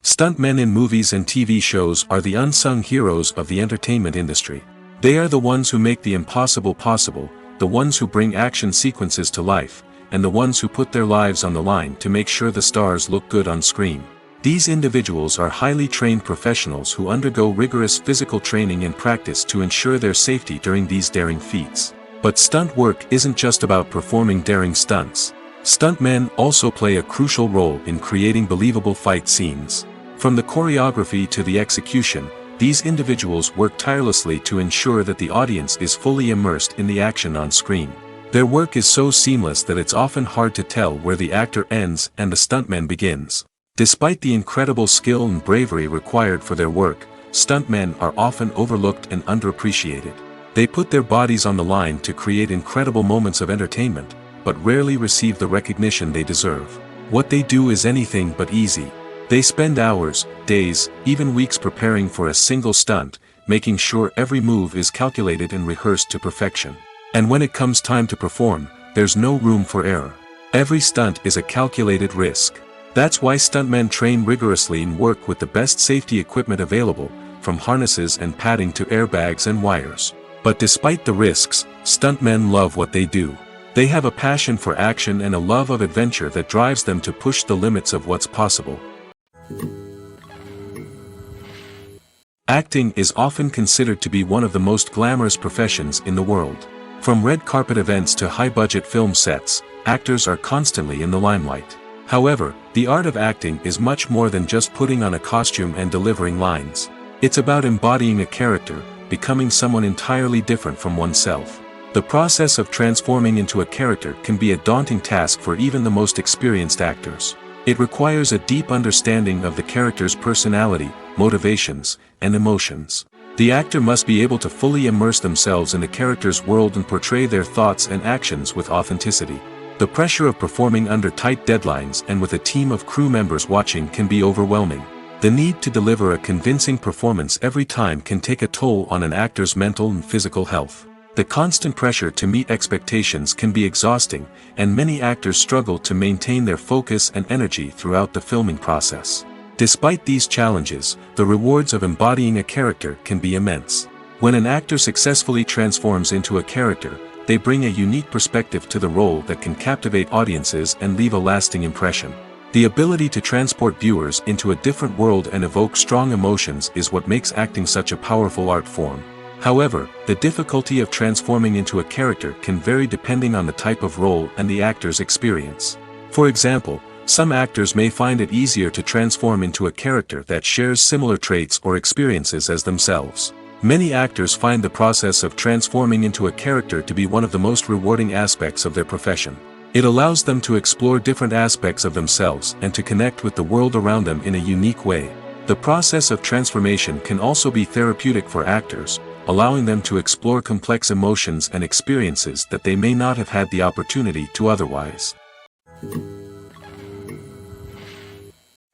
Stuntmen in movies and TV shows are the unsung heroes of the entertainment industry. They are the ones who make the impossible possible, the ones who bring action sequences to life, and the ones who put their lives on the line to make sure the stars look good on screen. These individuals are highly trained professionals who undergo rigorous physical training and practice to ensure their safety during these daring feats. But stunt work isn't just about performing daring stunts. Stuntmen also play a crucial role in creating believable fight scenes. From the choreography to the execution, these individuals work tirelessly to ensure that the audience is fully immersed in the action on screen. Their work is so seamless that it's often hard to tell where the actor ends and the stuntman begins. Despite the incredible skill and bravery required for their work, stuntmen are often overlooked and underappreciated. They put their bodies on the line to create incredible moments of entertainment, but rarely receive the recognition they deserve. What they do is anything but easy. They spend hours, days, even weeks preparing for a single stunt, making sure every move is calculated and rehearsed to perfection. And when it comes time to perform, there's no room for error. Every stunt is a calculated risk. That's why stuntmen train rigorously and work with the best safety equipment available, from harnesses and padding to airbags and wires. But despite the risks, stuntmen love what they do. They have a passion for action and a love of adventure that drives them to push the limits of what's possible. Acting is often considered to be one of the most glamorous professions in the world. From red carpet events to high-budget film sets, actors are constantly in the limelight. However, the art of acting is much more than just putting on a costume and delivering lines. It's about embodying a character, becoming someone entirely different from oneself. The process of transforming into a character can be a daunting task for even the most experienced actors. It requires a deep understanding of the character's personality, motivations, and emotions. The actor must be able to fully immerse themselves in the character's world and portray their thoughts and actions with authenticity. The pressure of performing under tight deadlines and with a team of crew members watching can be overwhelming. The need to deliver a convincing performance every time can take a toll on an actor's mental and physical health. The constant pressure to meet expectations can be exhausting, and many actors struggle to maintain their focus and energy throughout the filming process. Despite these challenges, the rewards of embodying a character can be immense. When an actor successfully transforms into a character, they bring a unique perspective to the role that can captivate audiences and leave a lasting impression. The ability to transport viewers into a different world and evoke strong emotions is what makes acting such a powerful art form. However, the difficulty of transforming into a character can vary depending on the type of role and the actor's experience. For example, some actors may find it easier to transform into a character that shares similar traits or experiences as themselves. Many actors find the process of transforming into a character to be one of the most rewarding aspects of their profession. It allows them to explore different aspects of themselves and to connect with the world around them in a unique way. The process of transformation can also be therapeutic for actors, allowing them to explore complex emotions and experiences that they may not have had the opportunity to otherwise.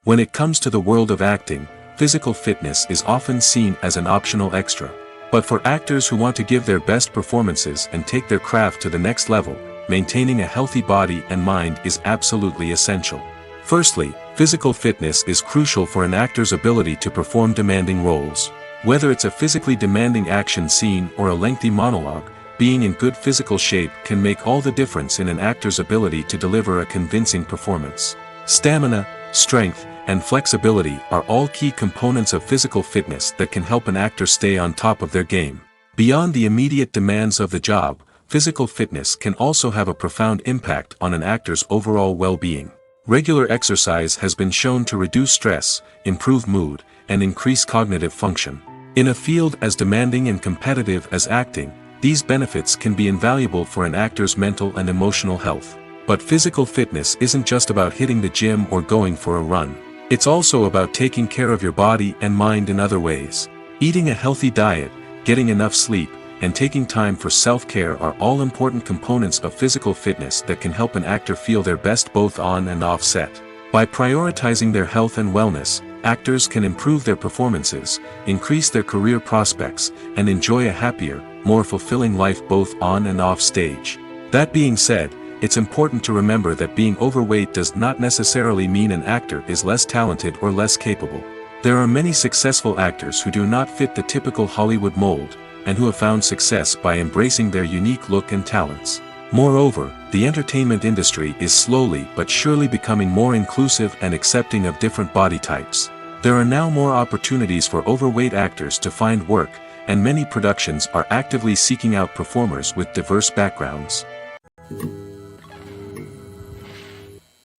When it comes to the world of acting, physical fitness is often seen as an optional extra. But for actors who want to give their best performances and take their craft to the next level, maintaining a healthy body and mind is absolutely essential. Firstly, physical fitness is crucial for an actor's ability to perform demanding roles. Whether it's a physically demanding action scene or a lengthy monologue, being in good physical shape can make all the difference in an actor's ability to deliver a convincing performance. Stamina, strength, and flexibility are all key components of physical fitness that can help an actor stay on top of their game. Beyond the immediate demands of the job, physical fitness can also have a profound impact on an actor's overall well-being. Regular exercise has been shown to reduce stress, improve mood, and increase cognitive function. In a field as demanding and competitive as acting, these benefits can be invaluable for an actor's mental and emotional health. But physical fitness isn't just about hitting the gym or going for a run. It's also about taking care of your body and mind in other ways. Eating a healthy diet, getting enough sleep, and taking time for self-care are all important components of physical fitness that can help an actor feel their best both on and off set. By prioritizing their health and wellness, actors can improve their performances, increase their career prospects, and enjoy a happier, more fulfilling life both on and off stage. That being said, it's important to remember that being overweight does not necessarily mean an actor is less talented or less capable. There are many successful actors who do not fit the typical Hollywood mold, and who have found success by embracing their unique look and talents. Moreover, the entertainment industry is slowly but surely becoming more inclusive and accepting of different body types. There are now more opportunities for overweight actors to find work, and many productions are actively seeking out performers with diverse backgrounds.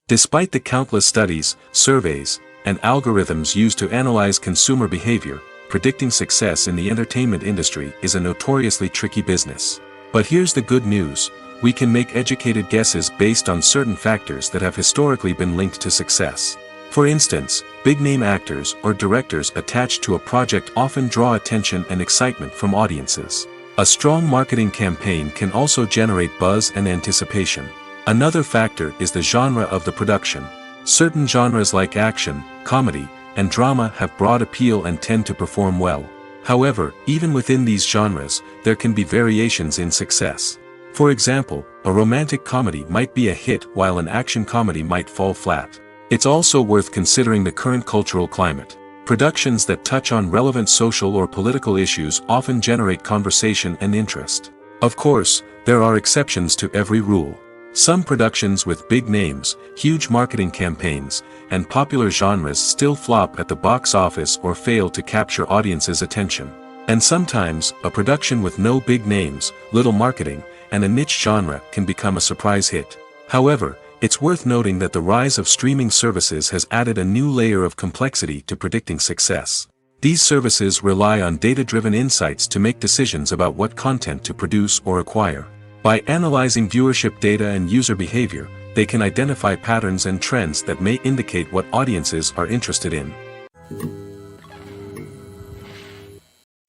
Despite the countless studies, surveys, and algorithms used to analyze consumer behavior, predicting success in the entertainment industry is a notoriously tricky business. But here's the good news: we can make educated guesses based on certain factors that have historically been linked to success. For instance, big-name actors or directors attached to a project often draw attention and excitement from audiences. A strong marketing campaign can also generate buzz and anticipation. Another factor is the genre of the production. Certain genres like action, comedy, and drama have broad appeal and tend to perform well. However, even within these genres, there can be variations in success. For example, a romantic comedy might be a hit while an action comedy might fall flat. It's also worth considering the current cultural climate. Productions that touch on relevant social or political issues often generate conversation and interest. Of course, there are exceptions to every rule. Some productions with big names, huge marketing campaigns, and popular genres still flop at the box office or fail to capture audiences' attention. And sometimes, a production with no big names, little marketing, and a niche genre can become a surprise hit. However, it's worth noting that the rise of streaming services has added a new layer of complexity to predicting success. These services rely on data-driven insights to make decisions about what content to produce or acquire. By analyzing viewership data and user behavior, they can identify patterns and trends that may indicate what audiences are interested in.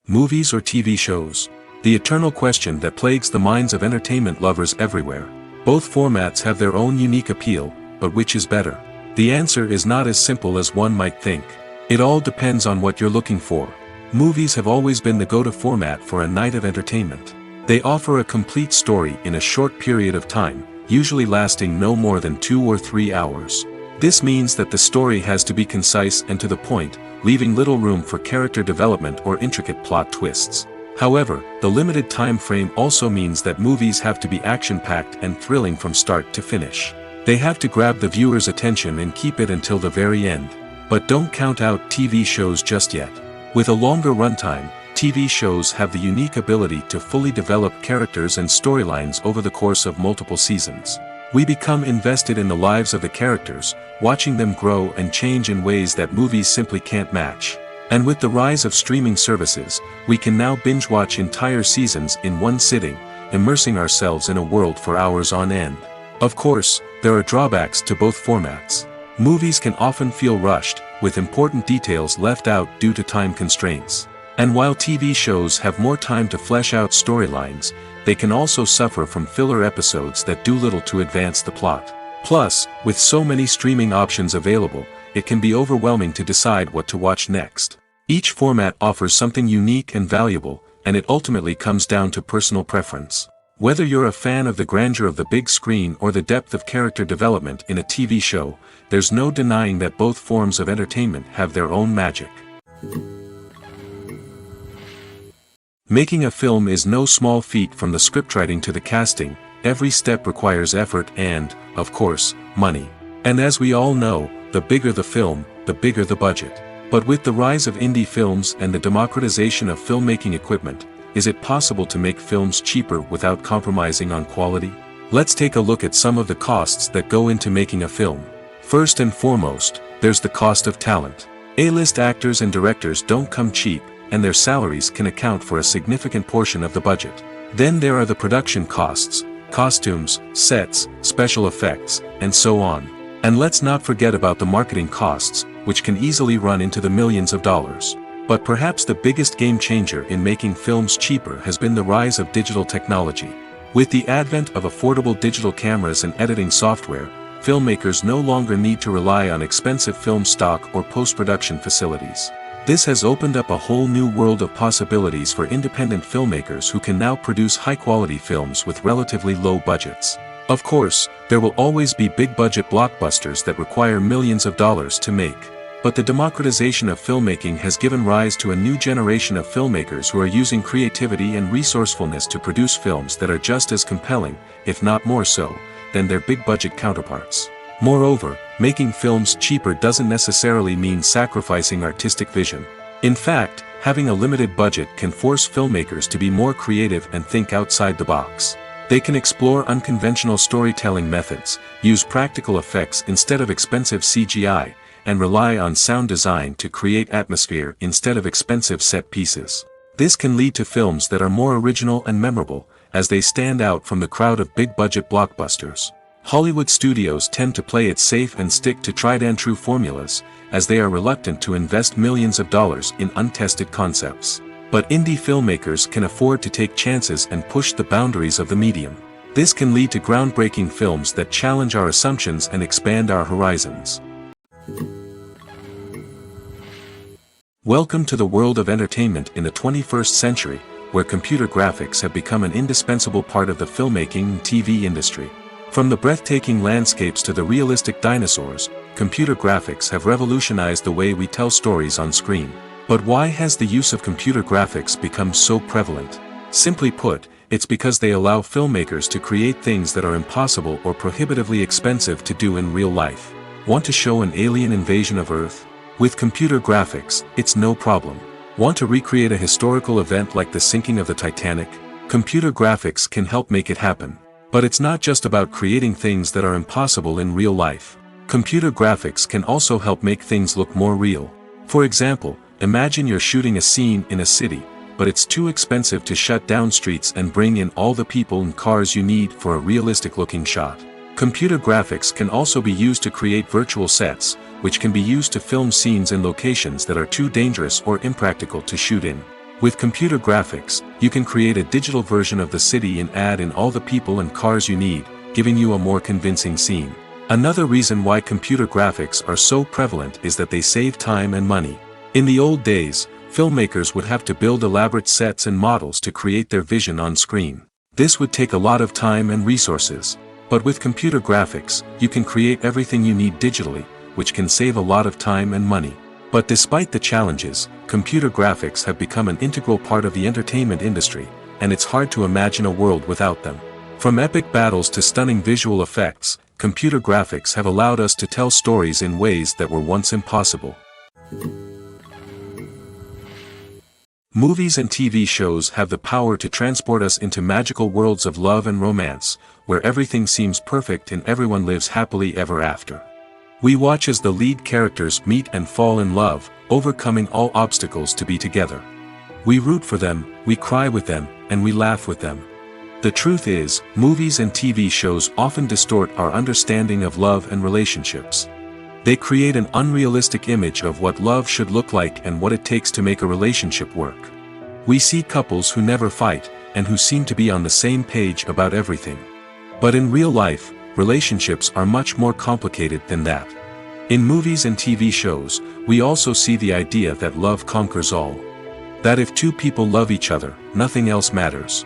Movies or TV shows? The eternal question that plagues the minds of entertainment lovers everywhere. Both formats have their own unique appeal, but which is better? The answer is not as simple as one might think. It all depends on what you're looking for. Movies have always been the go-to format for a night of entertainment. They offer a complete story in a short period of time, usually lasting no more than 2 or 3 hours. This means that the story has to be concise and to the point, leaving little room for character development or intricate plot twists. However, the limited time frame also means that movies have to be action-packed and thrilling from start to finish. They have to grab the viewer's attention and keep it until the very end. But don't count out TV shows just yet. With a longer runtime, TV shows have the unique ability to fully develop characters and storylines over the course of multiple seasons. We become invested in the lives of the characters, watching them grow and change in ways that movies simply can't match. And with the rise of streaming services, we can now binge-watch entire seasons in one sitting, immersing ourselves in a world for hours on end. Of course, there are drawbacks to both formats. Movies can often feel rushed, with important details left out due to time constraints. And while TV shows have more time to flesh out storylines, they can also suffer from filler episodes that do little to advance the plot. Plus, with so many streaming options available, it can be overwhelming to decide what to watch next. Each format offers something unique and valuable, and it ultimately comes down to personal preference. Whether you're a fan of the grandeur of the big screen or the depth of character development in a TV show, there's no denying that both forms of entertainment have their own magic. Making a film is no small feat. From the scriptwriting to the casting, every step requires effort and, of course, money. And as we all know, the bigger the film, the bigger the budget. But with the rise of indie films and the democratization of filmmaking equipment, is it possible to make films cheaper without compromising on quality? Let's take a look at some of the costs that go into making a film. First and foremost, there's the cost of talent. A-list actors and directors don't come cheap, and their salaries can account for a significant portion of the budget. Then there are the production costs, costumes, sets, special effects, and so on. And let's not forget about the marketing costs, which can easily run into the millions of dollars. But perhaps the biggest game changer in making films cheaper has been the rise of digital technology. With the advent of affordable digital cameras and editing software, filmmakers no longer need to rely on expensive film stock or post-production facilities. This has opened up a whole new world of possibilities for independent filmmakers who can now produce high-quality films with relatively low budgets. Of course, there will always be big-budget blockbusters that require millions of dollars to make. But the democratization of filmmaking has given rise to a new generation of filmmakers who are using creativity and resourcefulness to produce films that are just as compelling, if not more so, than their big-budget counterparts. Moreover, making films cheaper doesn't necessarily mean sacrificing artistic vision. In fact, having a limited budget can force filmmakers to be more creative and think outside the box. They can explore unconventional storytelling methods, use practical effects instead of expensive CGI, and rely on sound design to create atmosphere instead of expensive set pieces. This can lead to films that are more original and memorable, as they stand out from the crowd of big-budget blockbusters. Hollywood studios tend to play it safe and stick to tried-and-true formulas, as they are reluctant to invest millions of dollars in untested concepts. But indie filmmakers can afford to take chances and push the boundaries of the medium. This can lead to groundbreaking films that challenge our assumptions and expand our horizons. Welcome to the world of entertainment in the 21st century, where computer graphics have become an indispensable part of the filmmaking and TV industry. From the breathtaking landscapes to the realistic dinosaurs, computer graphics have revolutionized the way we tell stories on screen. But why has the use of computer graphics become so prevalent? Simply put, it's because they allow filmmakers to create things that are impossible or prohibitively expensive to do in real life. Want to show an alien invasion of Earth? With computer graphics, it's no problem. Want to recreate a historical event like the sinking of the Titanic? Computer graphics can help make it happen. But it's not just about creating things that are impossible in real life. Computer graphics can also help make things look more real. For example, imagine you're shooting a scene in a city, but it's too expensive to shut down streets and bring in all the people and cars you need for a realistic-looking shot. Computer graphics can also be used to create virtual sets, which can be used to film scenes in locations that are too dangerous or impractical to shoot in. With computer graphics, you can create a digital version of the city and add in all the people and cars you need, giving you a more convincing scene. Another reason why computer graphics are so prevalent is that they save time and money. In the old days, filmmakers would have to build elaborate sets and models to create their vision on screen. This would take a lot of time and resources. But with computer graphics, you can create everything you need digitally, which can save a lot of time and money. But despite the challenges, computer graphics have become an integral part of the entertainment industry, and it's hard to imagine a world without them. From epic battles to stunning visual effects, computer graphics have allowed us to tell stories in ways that were once impossible. Movies and TV shows have the power to transport us into magical worlds of love and romance, where everything seems perfect and everyone lives happily ever after. We watch as the lead characters meet and fall in love, overcoming all obstacles to be together. We root for them, we cry with them, and we laugh with them. The truth is, movies and TV shows often distort our understanding of love and relationships. They create an unrealistic image of what love should look like and what it takes to make a relationship work. We see couples who never fight, and who seem to be on the same page about everything. But in real life, relationships are much more complicated than that. In movies and TV shows, we also see the idea that love conquers all. That if two people love each other, nothing else matters.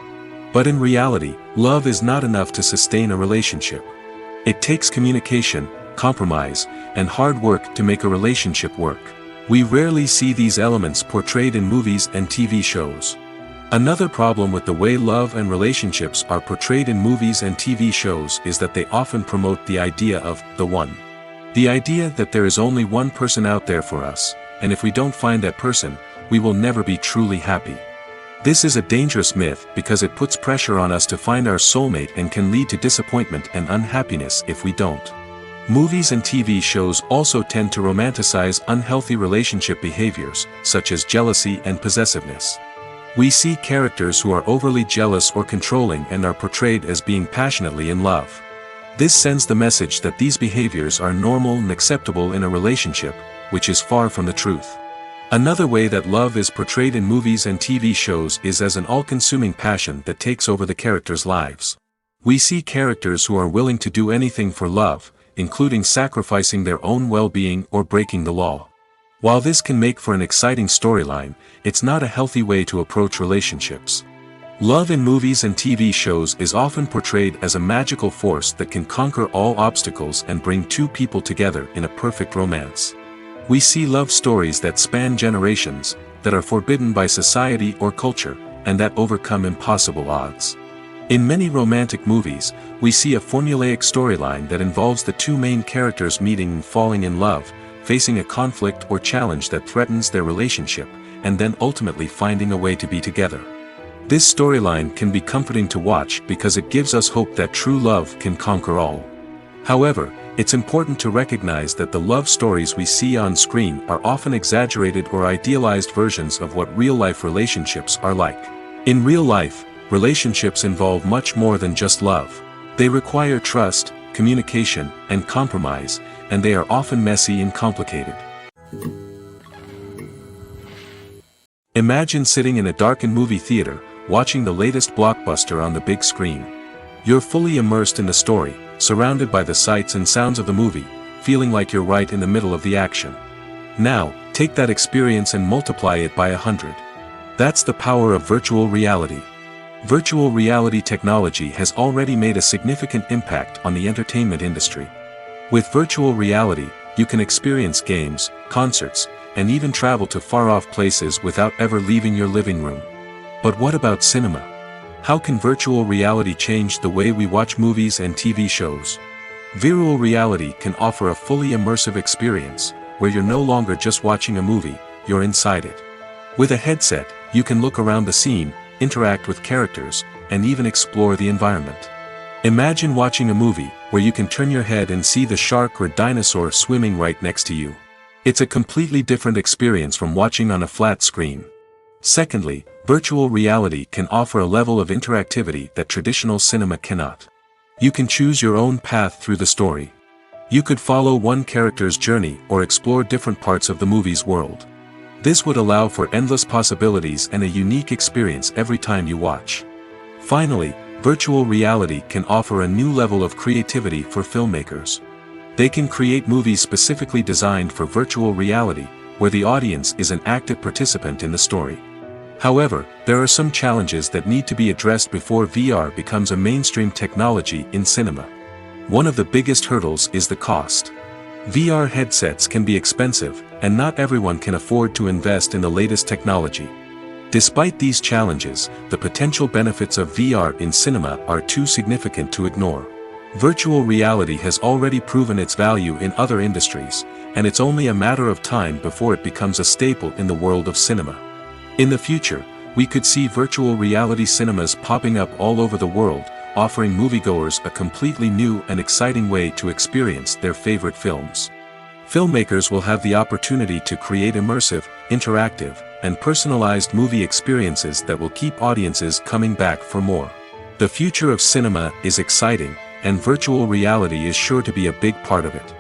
But in reality, love is not enough to sustain a relationship. It takes communication, compromise, and hard work to make a relationship work. We rarely see these elements portrayed in movies and TV shows. Another problem with the way love and relationships are portrayed in movies and TV shows is that they often promote the idea of the one. The idea that there is only one person out there for us, and if we don't find that person, we will never be truly happy. This is a dangerous myth because it puts pressure on us to find our soulmate and can lead to disappointment and unhappiness if we don't. Movies and TV shows also tend to romanticize unhealthy relationship behaviors, such as jealousy and possessiveness. We see characters who are overly jealous or controlling and are portrayed as being passionately in love. This sends the message that these behaviors are normal and acceptable in a relationship, which is far from the truth. Another way that love is portrayed in movies and TV shows is as an all-consuming passion that takes over the characters' lives. We see characters who are willing to do anything for love, including sacrificing their own well-being or breaking the law. While this can make for an exciting storyline, it's not a healthy way to approach relationships. Love in movies and TV shows is often portrayed as a magical force that can conquer all obstacles and bring two people together in a perfect romance. We see love stories that span generations, that are forbidden by society or culture, and that overcome impossible odds. In many romantic movies, we see a formulaic storyline that involves the two main characters meeting and falling in love, facing a conflict or challenge that threatens their relationship, and then ultimately finding a way to be together. This storyline can be comforting to watch because it gives us hope that true love can conquer all. However, it's important to recognize that the love stories we see on screen are often exaggerated or idealized versions of what real-life relationships are like. In real life, relationships involve much more than just love. They require trust, communication, and compromise, and they are often messy and complicated. Imagine sitting in a darkened movie theater, watching the latest blockbuster on the big screen. You're fully immersed in the story, surrounded by the sights and sounds of the movie, feeling like you're right in the middle of the action. Now, take that experience and multiply it by 100. That's the power of virtual reality. Virtual reality technology has already made a significant impact on the entertainment industry. With virtual reality, you can experience games, concerts, and even travel to far-off places without ever leaving your living room. But what about cinema? How can virtual reality change the way we watch movies and TV shows? Virtual reality can offer a fully immersive experience, where you're no longer just watching a movie, you're inside it. With a headset, you can look around the scene, interact with characters, and even explore the environment. Imagine watching a movie where you can turn your head and see the shark or dinosaur swimming right next to you. It's a completely different experience from watching on a flat screen. Secondly, virtual reality can offer a level of interactivity that traditional cinema cannot. You can choose your own path through the story. You could follow one character's journey or explore different parts of the movie's world. This would allow for endless possibilities and a unique experience every time you watch. Finally, virtual reality can offer a new level of creativity for filmmakers. They can create movies specifically designed for virtual reality, where the audience is an active participant in the story. However, there are some challenges that need to be addressed before VR becomes a mainstream technology in cinema. One of the biggest hurdles is the cost. VR headsets can be expensive, and not everyone can afford to invest in the latest technology. Despite these challenges, the potential benefits of VR in cinema are too significant to ignore. Virtual reality has already proven its value in other industries, and it's only a matter of time before it becomes a staple in the world of cinema. In the future, we could see virtual reality cinemas popping up all over the world, offering moviegoers a completely new and exciting way to experience their favorite films. Filmmakers will have the opportunity to create immersive, interactive, and personalized movie experiences that will keep audiences coming back for more. The future of cinema is exciting, and virtual reality is sure to be a big part of it.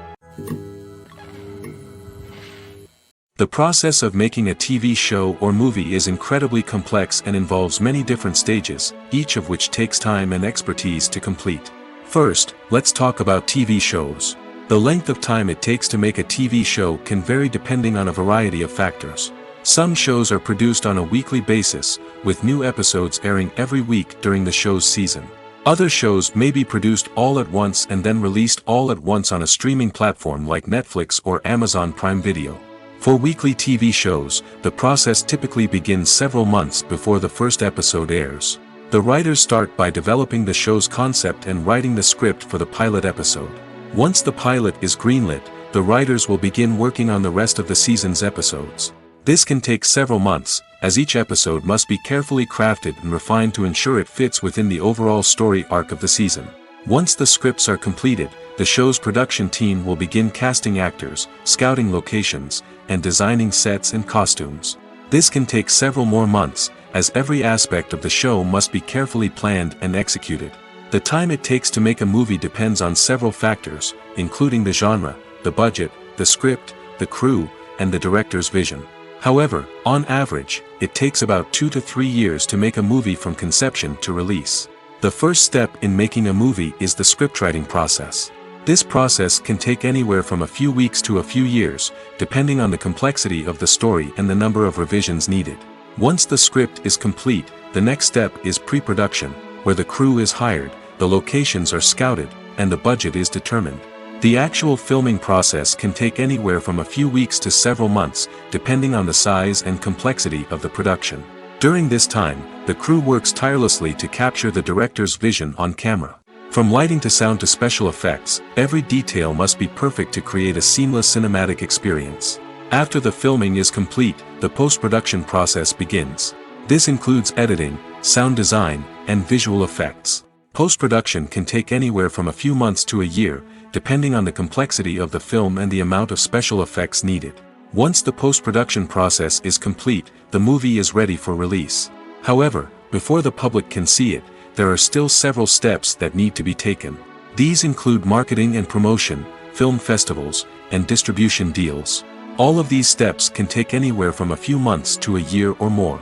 The process of making a TV show or movie is incredibly complex and involves many different stages, each of which takes time and expertise to complete. First, let's talk about TV shows. The length of time it takes to make a TV show can vary depending on a variety of factors. Some shows are produced on a weekly basis, with new episodes airing every week during the show's season. Other shows may be produced all at once and then released all at once on a streaming platform like Netflix or Amazon Prime Video. For weekly TV shows, the process typically begins several months before the first episode airs. The writers start by developing the show's concept and writing the script for the pilot episode. Once the pilot is greenlit, the writers will begin working on the rest of the season's episodes. This can take several months, as each episode must be carefully crafted and refined to ensure it fits within the overall story arc of the season. Once the scripts are completed, the show's production team will begin casting actors, scouting locations, and designing sets and costumes. This can take several more months, as every aspect of the show must be carefully planned and executed. The time it takes to make a movie depends on several factors, including the genre, the budget, the script, the crew, and the director's vision. However, on average, it takes about 2 to 3 years to make a movie from conception to release. The first step in making a movie is the scriptwriting process. This process can take anywhere from a few weeks to a few years, depending on the complexity of the story and the number of revisions needed. Once the script is complete, the next step is pre-production, where the crew is hired, the locations are scouted, and the budget is determined. The actual filming process can take anywhere from a few weeks to several months, depending on the size and complexity of the production. During this time, the crew works tirelessly to capture the director's vision on camera. From lighting to sound to special effects, every detail must be perfect to create a seamless cinematic experience. After the filming is complete, the post-production process begins. This includes editing, sound design, and visual effects. Post-production can take anywhere from a few months to a year, depending on the complexity of the film and the amount of special effects needed. Once the post-production process is complete, the movie is ready for release. However, before the public can see it, there are still several steps that need to be taken. These include marketing and promotion, film festivals, and distribution deals. All of these steps can take anywhere from a few months to a year or more.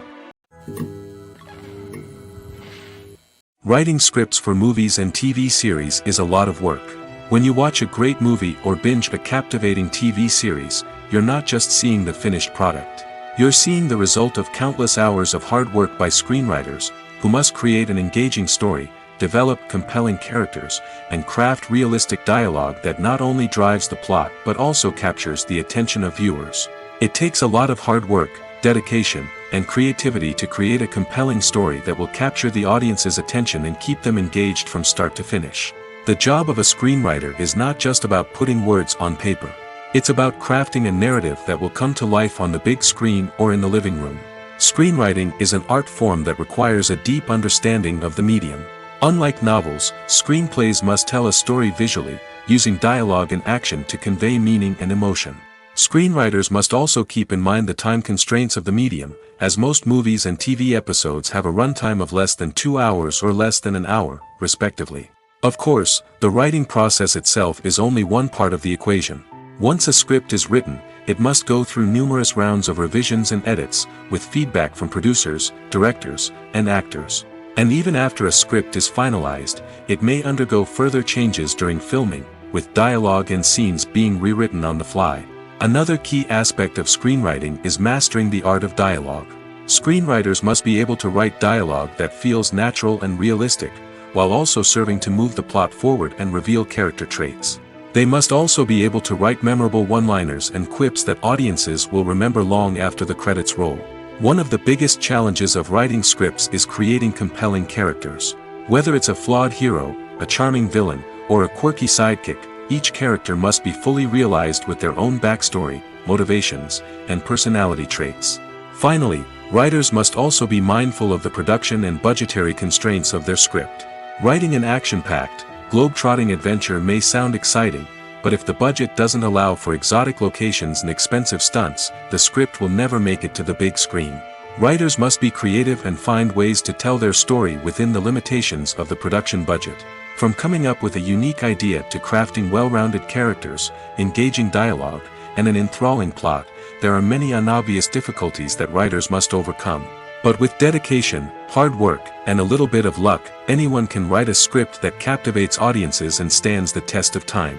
Writing scripts for movies and TV series is a lot of work. When you watch a great movie or binge a captivating TV series, you're not just seeing the finished product. You're seeing the result of countless hours of hard work by screenwriters, who must create an engaging story, develop compelling characters, and craft realistic dialogue that not only drives the plot but also captures the attention of viewers. It takes a lot of hard work, dedication, and creativity to create a compelling story that will capture the audience's attention and keep them engaged from start to finish. The job of a screenwriter is not just about putting words on paper. It's about crafting a narrative that will come to life on the big screen or in the living room. Screenwriting is an art form that requires a deep understanding of the medium. Unlike novels, screenplays must tell a story visually, using dialogue and action to convey meaning and emotion. Screenwriters must also keep in mind the time constraints of the medium, as most movies and TV episodes have a runtime of less than 2 hours or less than an hour, respectively. Of course, the writing process itself is only one part of the equation. Once a script is written, it must go through numerous rounds of revisions and edits, with feedback from producers, directors, and actors. And even after a script is finalized, it may undergo further changes during filming, with dialogue and scenes being rewritten on the fly. Another key aspect of screenwriting is mastering the art of dialogue. Screenwriters must be able to write dialogue that feels natural and realistic, while also serving to move the plot forward and reveal character traits. They must also be able to write memorable one-liners and quips that audiences will remember long after the credits roll. One of the biggest challenges of writing scripts is creating compelling characters. Whether it's a flawed hero, a charming villain, or a quirky sidekick, each character must be fully realized with their own backstory, motivations, and personality traits. Finally, writers must also be mindful of the production and budgetary constraints of their script. Writing an action-packed, globe-trotting adventure may sound exciting, but if the budget doesn't allow for exotic locations and expensive stunts, the script will never make it to the big screen. Writers must be creative and find ways to tell their story within the limitations of the production budget. From coming up with a unique idea to crafting well-rounded characters, engaging dialogue, and an enthralling plot, there are many unobvious difficulties that writers must overcome. But with dedication, hard work, and a little bit of luck, anyone can write a script that captivates audiences and stands the test of time.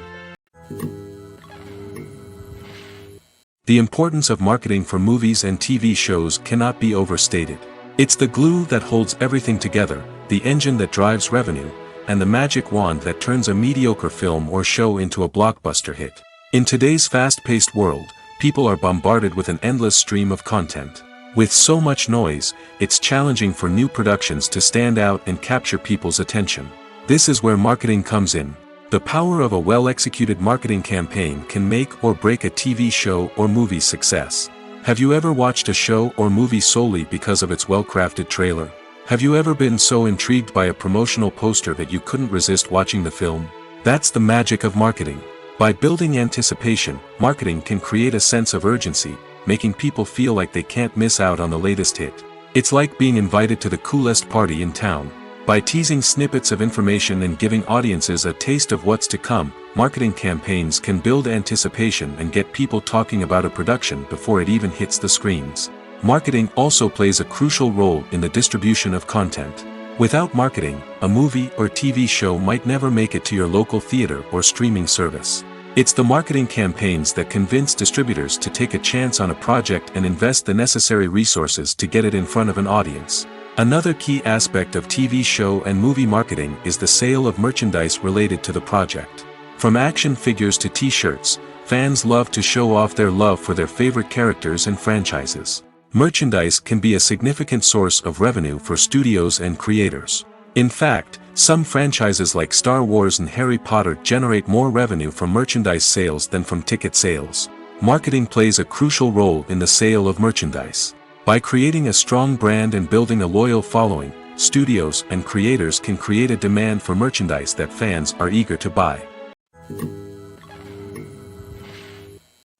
The importance of marketing for movies and TV shows cannot be overstated. It's the glue that holds everything together, the engine that drives revenue, and the magic wand that turns a mediocre film or show into a blockbuster hit. In today's fast-paced world, people are bombarded with an endless stream of content. With so much noise, it's challenging for new productions to stand out and capture people's attention. This is where marketing comes in. The power of a well-executed marketing campaign can make or break a TV show or movie's success. Have you ever watched a show or movie solely because of its well-crafted trailer? Have you ever been so intrigued by a promotional poster that you couldn't resist watching the film? That's the magic of marketing. By building anticipation, marketing can create a sense of urgency, making people feel like they can't miss out on the latest hit. It's like being invited to the coolest party in town. By teasing snippets of information and giving audiences a taste of what's to come, marketing campaigns can build anticipation and get people talking about a production before it even hits the screens. Marketing also plays a crucial role in the distribution of content. Without marketing, a movie or TV show might never make it to your local theater or streaming service. It's the marketing campaigns that convince distributors to take a chance on a project and invest the necessary resources to get it in front of an audience. Another key aspect of TV show and movie marketing is the sale of merchandise related to the project. From action figures to t-shirts, fans love to show off their love for their favorite characters and franchises. Merchandise can be a significant source of revenue for studios and creators. In fact, some franchises like Star Wars and Harry Potter generate more revenue from merchandise sales than from ticket sales. Marketing plays a crucial role in the sale of merchandise. By creating a strong brand and building a loyal following, studios and creators can create a demand for merchandise that fans are eager to buy.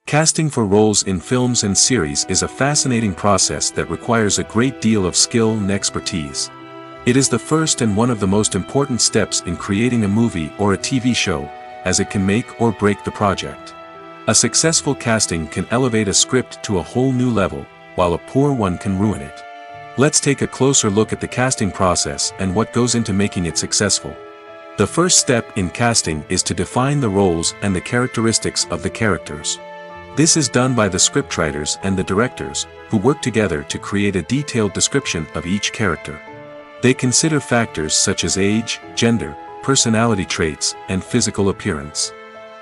Casting for roles in films and series is a fascinating process that requires a great deal of skill and expertise. It is the first and one of the most important steps in creating a movie or a TV show, as it can make or break the project. A successful casting can elevate a script to a whole new level, while a poor one can ruin it. Let's take a closer look at the casting process and what goes into making it successful. The first step in casting is to define the roles and the characteristics of the characters. This is done by the scriptwriters and the directors, who work together to create a detailed description of each character. They consider factors such as age, gender, personality traits, and physical appearance.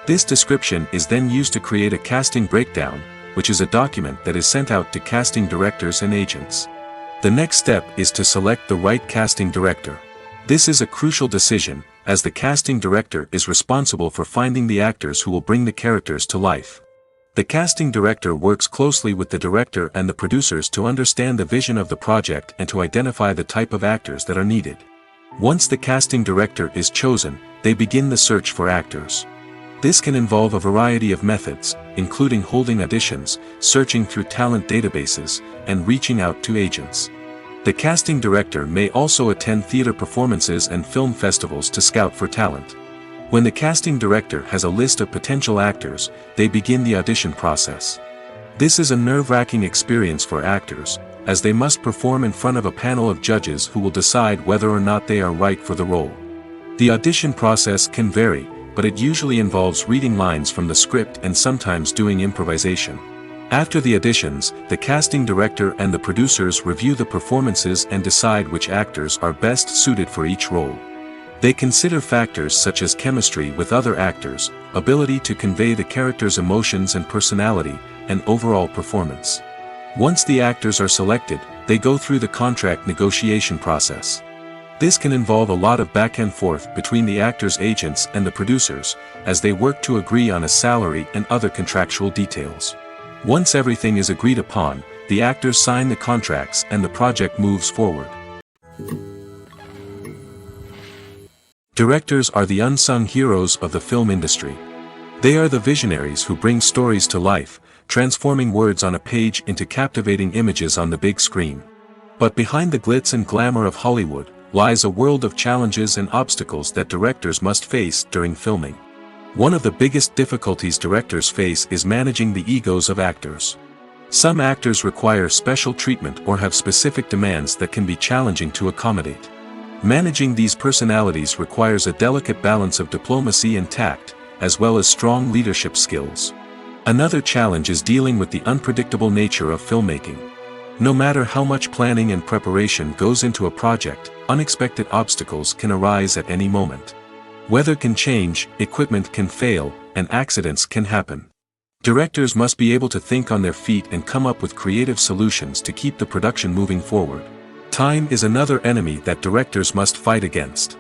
This description is then used to create a casting breakdown, which is a document that is sent out to casting directors and agents. The next step is to select the right casting director. This is a crucial decision, as the casting director is responsible for finding the actors who will bring the characters to life. The casting director works closely with the director and the producers to understand the vision of the project and to identify the type of actors that are needed. Once the casting director is chosen, they begin the search for actors. This can involve a variety of methods, including holding auditions, searching through talent databases, and reaching out to agents. The casting director may also attend theater performances and film festivals to scout for talent. When the casting director has a list of potential actors, they begin the audition process. This is a nerve-wracking experience for actors, as they must perform in front of a panel of judges who will decide whether or not they are right for the role. The audition process can vary, but it usually involves reading lines from the script and sometimes doing improvisation. After the auditions, the casting director and the producers review the performances and decide which actors are best suited for each role. They consider factors such as chemistry with other actors, ability to convey the character's emotions and personality, and overall performance. Once the actors are selected, they go through the contract negotiation process. This can involve a lot of back and forth between the actors' agents and the producers, as they work to agree on a salary and other contractual details. Once everything is agreed upon, the actors sign the contracts and the project moves forward. Directors are the unsung heroes of the film industry. They are the visionaries who bring stories to life, transforming words on a page into captivating images on the big screen. But behind the glitz and glamour of Hollywood, lies a world of challenges and obstacles that directors must face during filming. One of the biggest difficulties directors face is managing the egos of actors. Some actors require special treatment or have specific demands that can be challenging to accommodate. Managing these personalities requires a delicate balance of diplomacy and tact, as well as strong leadership skills. Another challenge is dealing with the unpredictable nature of filmmaking. No matter how much planning and preparation goes into a project, unexpected obstacles can arise at any moment. Weather can change, equipment can fail, and accidents can happen. Directors must be able to think on their feet and come up with creative solutions to keep the production moving forward. Time is another enemy that directors must fight against.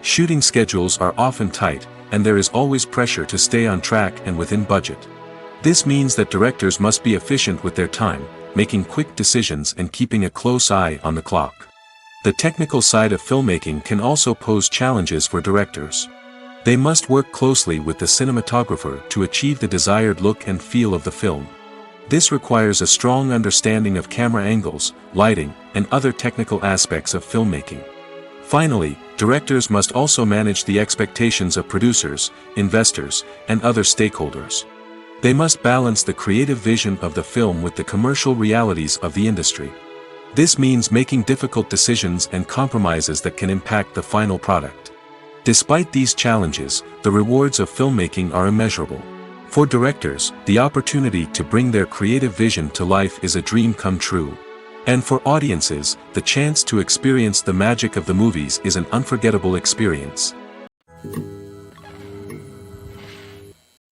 Shooting schedules are often tight, and there is always pressure to stay on track and within budget. This means that directors must be efficient with their time, making quick decisions and keeping a close eye on the clock. The technical side of filmmaking can also pose challenges for directors. They must work closely with the cinematographer to achieve the desired look and feel of the film. This requires a strong understanding of camera angles, lighting, and other technical aspects of filmmaking. Finally, directors must also manage the expectations of producers, investors, and other stakeholders. They must balance the creative vision of the film with the commercial realities of the industry. This means making difficult decisions and compromises that can impact the final product. Despite these challenges, the rewards of filmmaking are immeasurable. For directors, the opportunity to bring their creative vision to life is a dream come true. And for audiences, the chance to experience the magic of the movies is an unforgettable experience.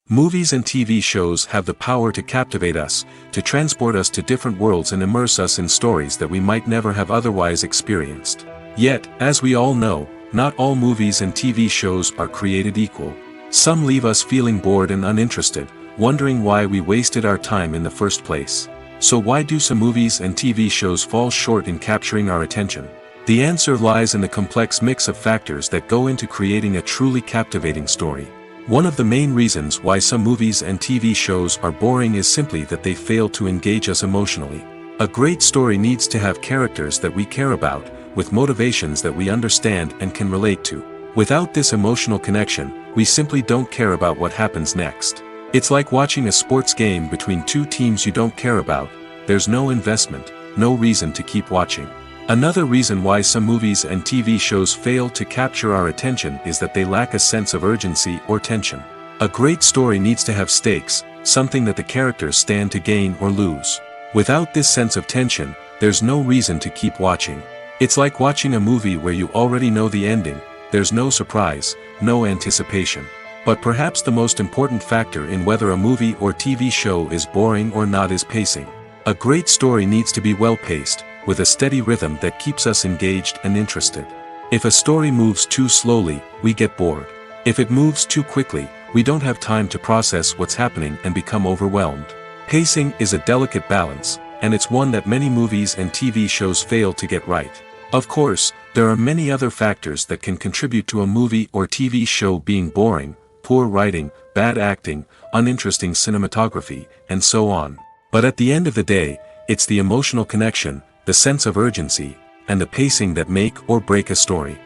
Movies and TV shows have the power to captivate us, to transport us to different worlds and immerse us in stories that we might never have otherwise experienced. Yet, as we all know, not all movies and TV shows are created equal. Some leave us feeling bored and uninterested, wondering why we wasted our time in the first place. So why do some movies and TV shows fall short in capturing our attention? The answer lies in the complex mix of factors that go into creating a truly captivating story. One of the main reasons why some movies and TV shows are boring is simply that they fail to engage us emotionally. A great story needs to have characters that we care about, with motivations that we understand and can relate to. Without this emotional connection, we simply don't care about what happens next. It's like watching a sports game between two teams you don't care about. There's no investment, no reason to keep watching. Another reason why some movies and TV shows fail to capture our attention is that they lack a sense of urgency or tension. A great story needs to have stakes, something that the characters stand to gain or lose. Without this sense of tension, there's no reason to keep watching. It's like watching a movie where you already know the ending. There's no surprise, no anticipation. But perhaps the most important factor in whether a movie or TV show is boring or not is pacing. A great story needs to be well-paced, with a steady rhythm that keeps us engaged and interested. If a story moves too slowly, we get bored. If it moves too quickly, we don't have time to process what's happening and become overwhelmed. Pacing is a delicate balance, and it's one that many movies and TV shows fail to get right. Of course, there are many other factors that can contribute to a movie or TV show being boring: poor writing, bad acting, uninteresting cinematography, and so on. But at the end of the day, it's the emotional connection, the sense of urgency, and the pacing that make or break a story.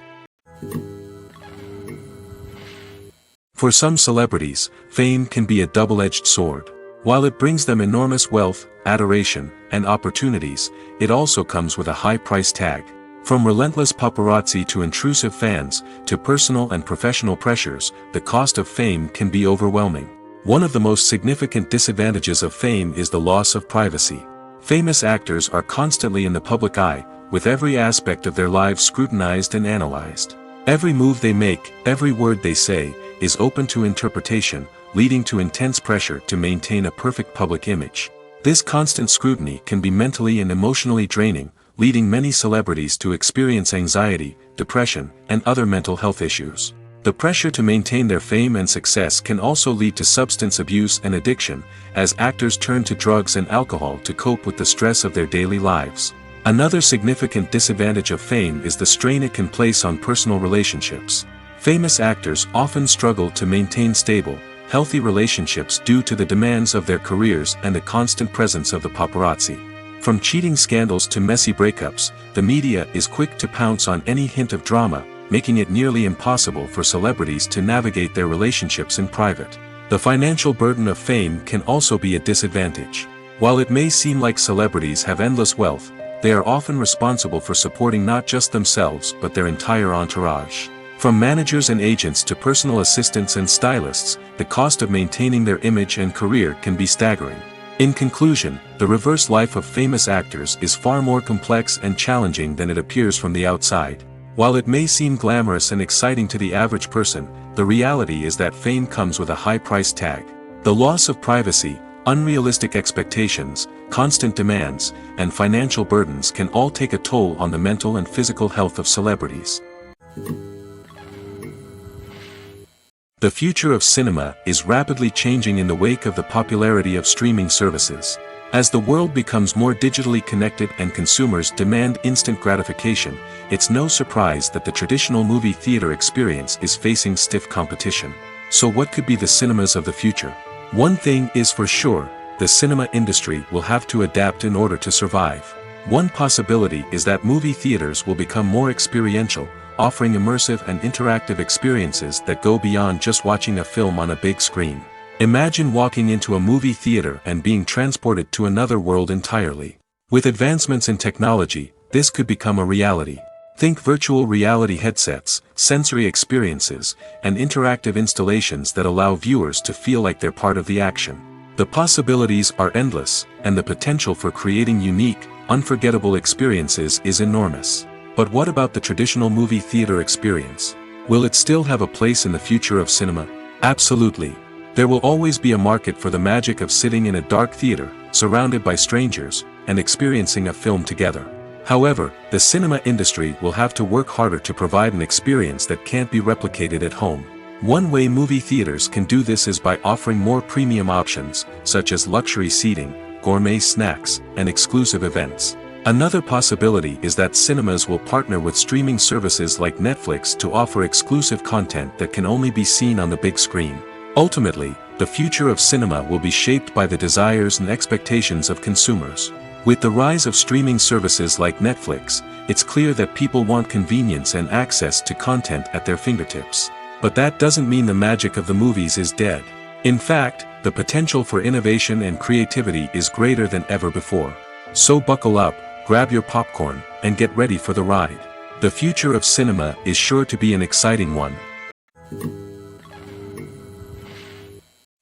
For some celebrities, fame can be a double-edged sword. While it brings them enormous wealth, adoration, and opportunities, it also comes with a high price tag. From relentless paparazzi to intrusive fans, to personal and professional pressures, the cost of fame can be overwhelming. One of the most significant disadvantages of fame is the loss of privacy. Famous actors are constantly in the public eye, with every aspect of their lives scrutinized and analyzed. Every move they make, every word they say, is open to interpretation, leading to intense pressure to maintain a perfect public image. This constant scrutiny can be mentally and emotionally draining, leading many celebrities to experience anxiety, depression, and other mental health issues. The pressure to maintain their fame and success can also lead to substance abuse and addiction, as actors turn to drugs and alcohol to cope with the stress of their daily lives. Another significant disadvantage of fame is the strain it can place on personal relationships. Famous actors often struggle to maintain stable, healthy relationships due to the demands of their careers and the constant presence of the paparazzi. From cheating scandals to messy breakups, the media is quick to pounce on any hint of drama, making it nearly impossible for celebrities to navigate their relationships in private. The financial burden of fame can also be a disadvantage. While it may seem like celebrities have endless wealth, they are often responsible for supporting not just themselves but their entire entourage. From managers and agents to personal assistants and stylists, the cost of maintaining their image and career can be staggering. In conclusion, the reverse life of famous actors is far more complex and challenging than it appears from the outside. While it may seem glamorous and exciting to the average person, the reality is that fame comes with a high price tag. The loss of privacy, unrealistic expectations, constant demands, and financial burdens can all take a toll on the mental and physical health of celebrities. The future of cinema is rapidly changing in the wake of the popularity of streaming services. As the world becomes more digitally connected and consumers demand instant gratification, it's no surprise that the traditional movie theater experience is facing stiff competition. So what could be the cinemas of the future? One thing is for sure, the cinema industry will have to adapt in order to survive. One possibility is that movie theaters will become more experiential, offering immersive and interactive experiences that go beyond just watching a film on a big screen. Imagine walking into a movie theater and being transported to another world entirely. With advancements in technology, this could become a reality. Think virtual reality headsets, sensory experiences, and interactive installations that allow viewers to feel like they're part of the action. The possibilities are endless, and the potential for creating unique, unforgettable experiences is enormous. But what about the traditional movie theater experience? Will it still have a place in the future of cinema? Absolutely. There will always be a market for the magic of sitting in a dark theater, surrounded by strangers, and experiencing a film together. However, the cinema industry will have to work harder to provide an experience that can't be replicated at home. One way movie theaters can do this is by offering more premium options, such as luxury seating, gourmet snacks, and exclusive events. Another possibility is that cinemas will partner with streaming services like Netflix to offer exclusive content that can only be seen on the big screen. Ultimately, the future of cinema will be shaped by the desires and expectations of consumers. With the rise of streaming services like Netflix, it's clear that people want convenience and access to content at their fingertips. But that doesn't mean the magic of the movies is dead. In fact, the potential for innovation and creativity is greater than ever before. So buckle up, grab your popcorn, and get ready for the ride. The future of cinema is sure to be an exciting one.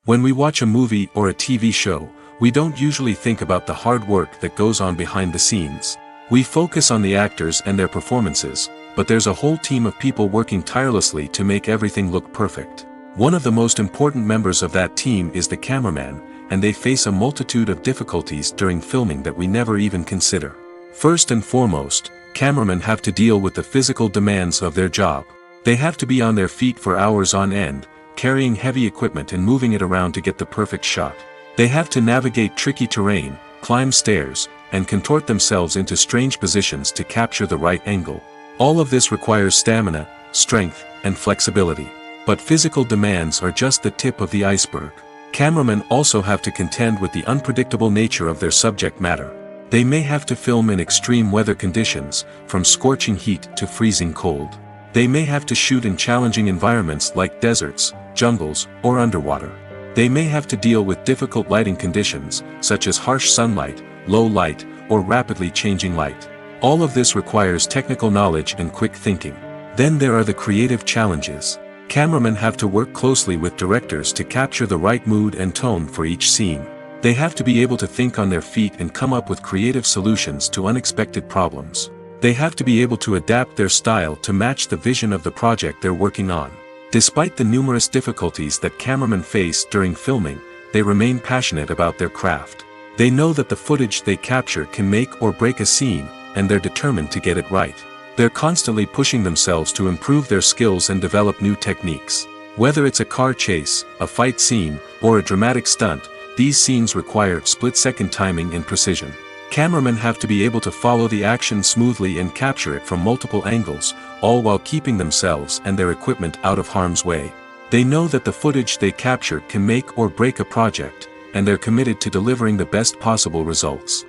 When we watch a movie or a TV show, we don't usually think about the hard work that goes on behind the scenes. We focus on the actors and their performances, but there's a whole team of people working tirelessly to make everything look perfect. One of the most important members of that team is the cameraman, and they face a multitude of difficulties during filming that we never even consider. First and foremost, cameramen have to deal with the physical demands of their job. They have to be on their feet for hours on end, carrying heavy equipment and moving it around to get the perfect shot. They have to navigate tricky terrain, climb stairs, and contort themselves into strange positions to capture the right angle. All of this requires stamina, strength, and flexibility. But physical demands are just the tip of the iceberg. Cameramen also have to contend with the unpredictable nature of their subject matter. They may have to film in extreme weather conditions, from scorching heat to freezing cold. They may have to shoot in challenging environments like deserts, jungles, or underwater. They may have to deal with difficult lighting conditions, such as harsh sunlight, low light, or rapidly changing light. All of this requires technical knowledge and quick thinking. Then there are the creative challenges. Cameramen have to work closely with directors to capture the right mood and tone for each scene. They have to be able to think on their feet and come up with creative solutions to unexpected problems. They have to be able to adapt their style to match the vision of the project they're working on. Despite the numerous difficulties that cameramen face during filming, they remain passionate about their craft. They know that the footage they capture can make or break a scene, and they're determined to get it right. They're constantly pushing themselves to improve their skills and develop new techniques. Whether it's a car chase, a fight scene, or a dramatic stunt, these scenes require split-second timing and precision. Cameramen have to be able to follow the action smoothly and capture it from multiple angles, all while keeping themselves and their equipment out of harm's way. They know that the footage they capture can make or break a project, and they're committed to delivering the best possible results.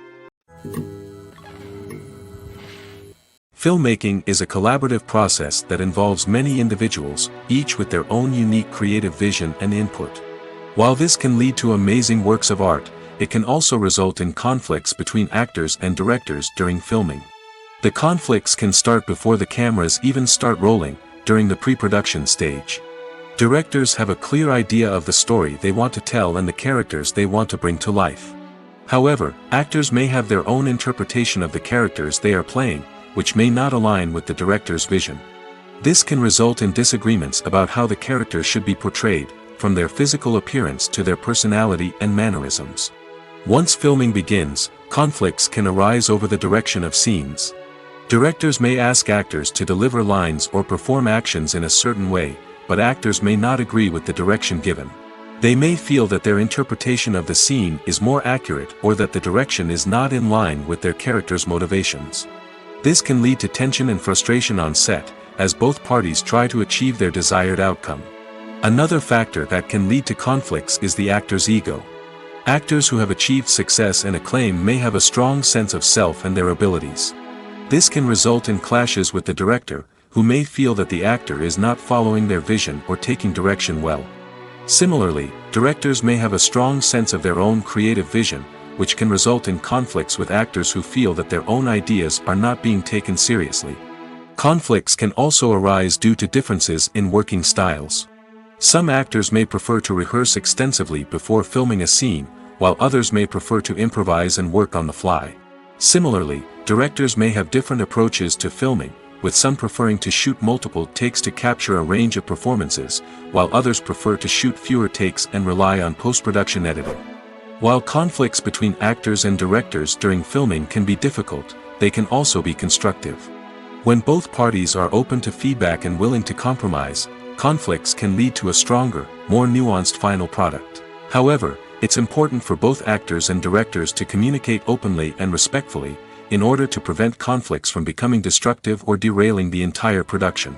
Filmmaking is a collaborative process that involves many individuals, each with their own unique creative vision and input. While this can lead to amazing works of art, it can also result in conflicts between actors and directors during filming. The conflicts can start before the cameras even start rolling, during the pre-production stage. Directors have a clear idea of the story they want to tell and the characters they want to bring to life. However, actors may have their own interpretation of the characters they are playing, which may not align with the director's vision. This can result in disagreements about how the characters should be portrayed, from their physical appearance to their personality and mannerisms. Once filming begins, conflicts can arise over the direction of scenes. Directors may ask actors to deliver lines or perform actions in a certain way, but actors may not agree with the direction given. They may feel that their interpretation of the scene is more accurate or that the direction is not in line with their character's motivations. This can lead to tension and frustration on set, as both parties try to achieve their desired outcome. Another factor that can lead to conflicts is the actor's ego. Actors who have achieved success and acclaim may have a strong sense of self and their abilities. This can result in clashes with the director, who may feel that the actor is not following their vision or taking direction well. Similarly, directors may have a strong sense of their own creative vision, which can result in conflicts with actors who feel that their own ideas are not being taken seriously. Conflicts can also arise due to differences in working styles. Some actors may prefer to rehearse extensively before filming a scene, while others may prefer to improvise and work on the fly. Similarly, directors may have different approaches to filming, with some preferring to shoot multiple takes to capture a range of performances, while others prefer to shoot fewer takes and rely on post-production editing. While conflicts between actors and directors during filming can be difficult, they can also be constructive. When both parties are open to feedback and willing to compromise, conflicts can lead to a stronger, more nuanced final product. However, it's important for both actors and directors to communicate openly and respectfully, in order to prevent conflicts from becoming destructive or derailing the entire production.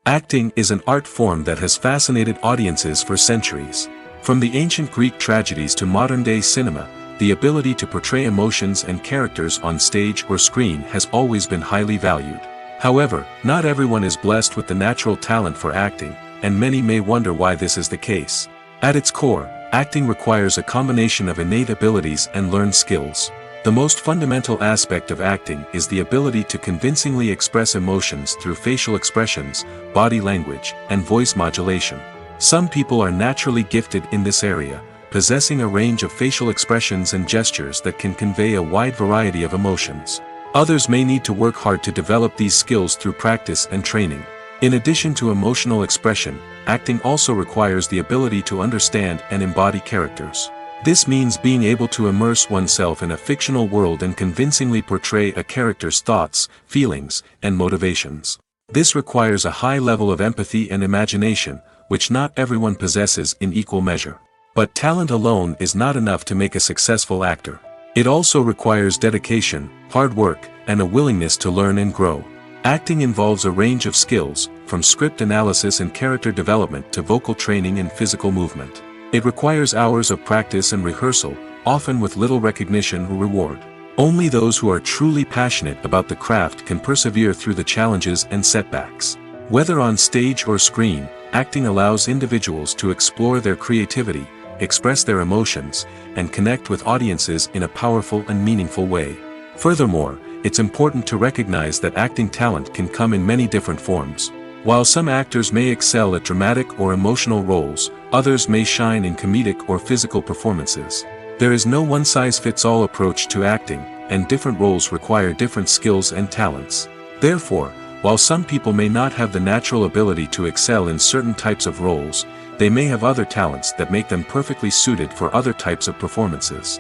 Acting is an art form that has fascinated audiences for centuries. From the ancient Greek tragedies to modern-day cinema, the ability to portray emotions and characters on stage or screen has always been highly valued. However, not everyone is blessed with the natural talent for acting, and many may wonder why this is the case. At its core, acting requires a combination of innate abilities and learned skills. The most fundamental aspect of acting is the ability to convincingly express emotions through facial expressions, body language, and voice modulation. Some people are naturally gifted in this area, possessing a range of facial expressions and gestures that can convey a wide variety of emotions. Others may need to work hard to develop these skills through practice and training. In addition to emotional expression, acting also requires the ability to understand and embody characters. This means being able to immerse oneself in a fictional world and convincingly portray a character's thoughts, feelings, and motivations. This requires a high level of empathy and imagination, which not everyone possesses in equal measure. But talent alone is not enough to make a successful actor. It also requires dedication, hard work, and a willingness to learn and grow. Acting involves a range of skills, from script analysis and character development to vocal training and physical movement. It requires hours of practice and rehearsal, often with little recognition or reward. Only those who are truly passionate about the craft can persevere through the challenges and setbacks. Whether on stage or screen, acting allows individuals to explore their creativity, express their emotions, and connect with audiences in a powerful and meaningful way. Furthermore, it's important to recognize that acting talent can come in many different forms. While some actors may excel at dramatic or emotional roles, others may shine in comedic or physical performances. There is no one-size-fits-all approach to acting, and different roles require different skills and talents. Therefore, while some people may not have the natural ability to excel in certain types of roles, they may have other talents that make them perfectly suited for other types of performances.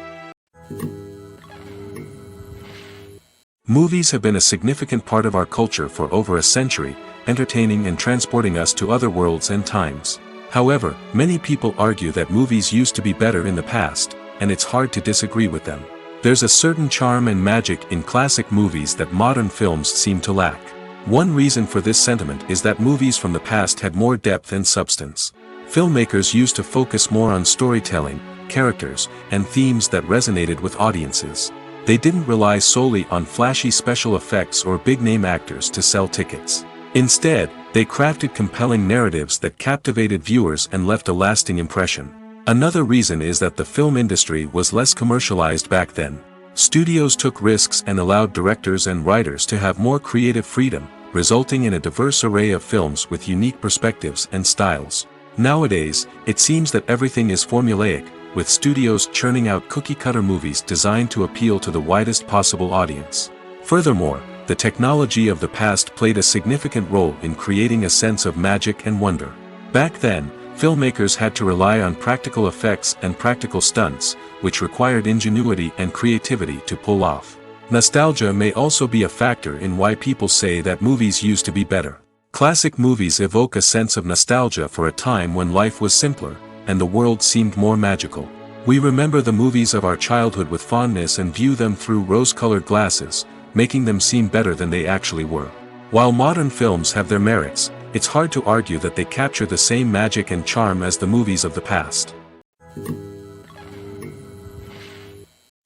Movies have been a significant part of our culture for over a century, entertaining and transporting us to other worlds and times. However, many people argue that movies used to be better in the past, and it's hard to disagree with them. There's a certain charm and magic in classic movies that modern films seem to lack. One reason for this sentiment is that movies from the past had more depth and substance. Filmmakers used to focus more on storytelling, characters, and themes that resonated with audiences. They didn't rely solely on flashy special effects or big-name actors to sell tickets. Instead, they crafted compelling narratives that captivated viewers and left a lasting impression. Another reason is that the film industry was less commercialized back then. Studios took risks and allowed directors and writers to have more creative freedom, resulting in a diverse array of films with unique perspectives and styles. Nowadays, it seems that everything is formulaic, with studios churning out cookie-cutter movies designed to appeal to the widest possible audience. Furthermore, the technology of the past played a significant role in creating a sense of magic and wonder. Back then, filmmakers had to rely on practical effects and practical stunts, which required ingenuity and creativity to pull off. Nostalgia may also be a factor in why people say that movies used to be better. Classic movies evoke a sense of nostalgia for a time when life was simpler, and the world seemed more magical. We remember the movies of our childhood with fondness and view them through rose-colored glasses, making them seem better than they actually were. While modern films have their merits, it's hard to argue that they capture the same magic and charm as the movies of the past.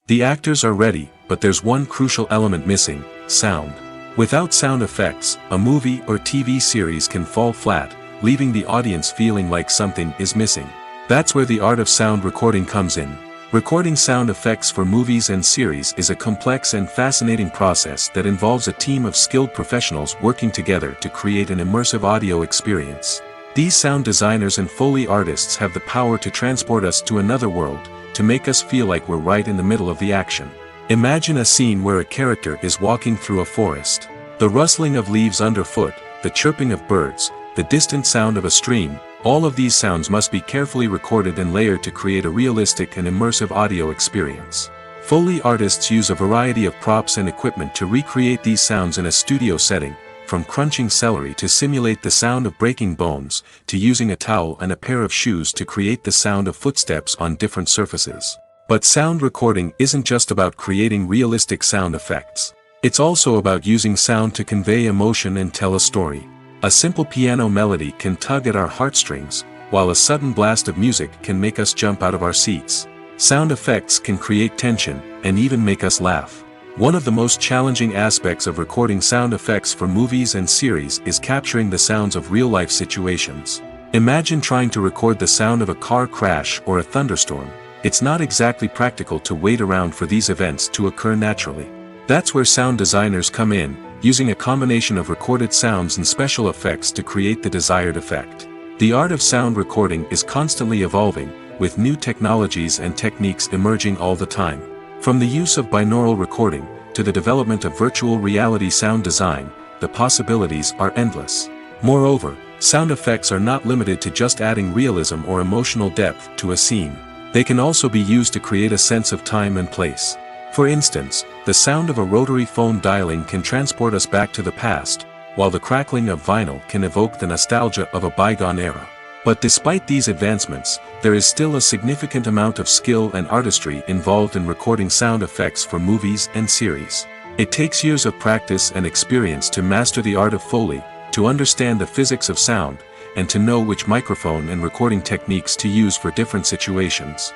The actors are ready, but there's one crucial element missing: sound. Without sound effects, a movie or TV series can fall flat, leaving the audience feeling like something is missing. That's where the art of sound recording comes in. Recording sound effects for movies and series is a complex and fascinating process that involves a team of skilled professionals working together to create an immersive audio experience. These sound designers and Foley artists have the power to transport us to another world, to make us feel like we're right in the middle of the action. Imagine a scene where a character is walking through a forest. The rustling of leaves underfoot, the chirping of birds, the distant sound of a stream, all of these sounds must be carefully recorded and layered to create a realistic and immersive audio experience. Foley artists use a variety of props and equipment to recreate these sounds in a studio setting, from crunching celery to simulate the sound of breaking bones, to using a towel and a pair of shoes to create the sound of footsteps on different surfaces. But sound recording isn't just about creating realistic sound effects. It's also about using sound to convey emotion and tell a story. A simple piano melody can tug at our heartstrings, while a sudden blast of music can make us jump out of our seats. Sound effects can create tension, and even make us laugh. One of the most challenging aspects of recording sound effects for movies and series is capturing the sounds of real-life situations. Imagine trying to record the sound of a car crash or a thunderstorm. It's not exactly practical to wait around for these events to occur naturally. That's where sound designers come in, using a combination of recorded sounds and special effects to create the desired effect. The art of sound recording is constantly evolving, with new technologies and techniques emerging all the time. From the use of binaural recording, to the development of virtual reality sound design, the possibilities are endless. Moreover, sound effects are not limited to just adding realism or emotional depth to a scene. They can also be used to create a sense of time and place. For instance, the sound of a rotary phone dialing can transport us back to the past, while the crackling of vinyl can evoke the nostalgia of a bygone era. But despite these advancements, there is still a significant amount of skill and artistry involved in recording sound effects for movies and series. It takes years of practice and experience to master the art of Foley, to understand the physics of sound, and to know which microphone and recording techniques to use for different situations.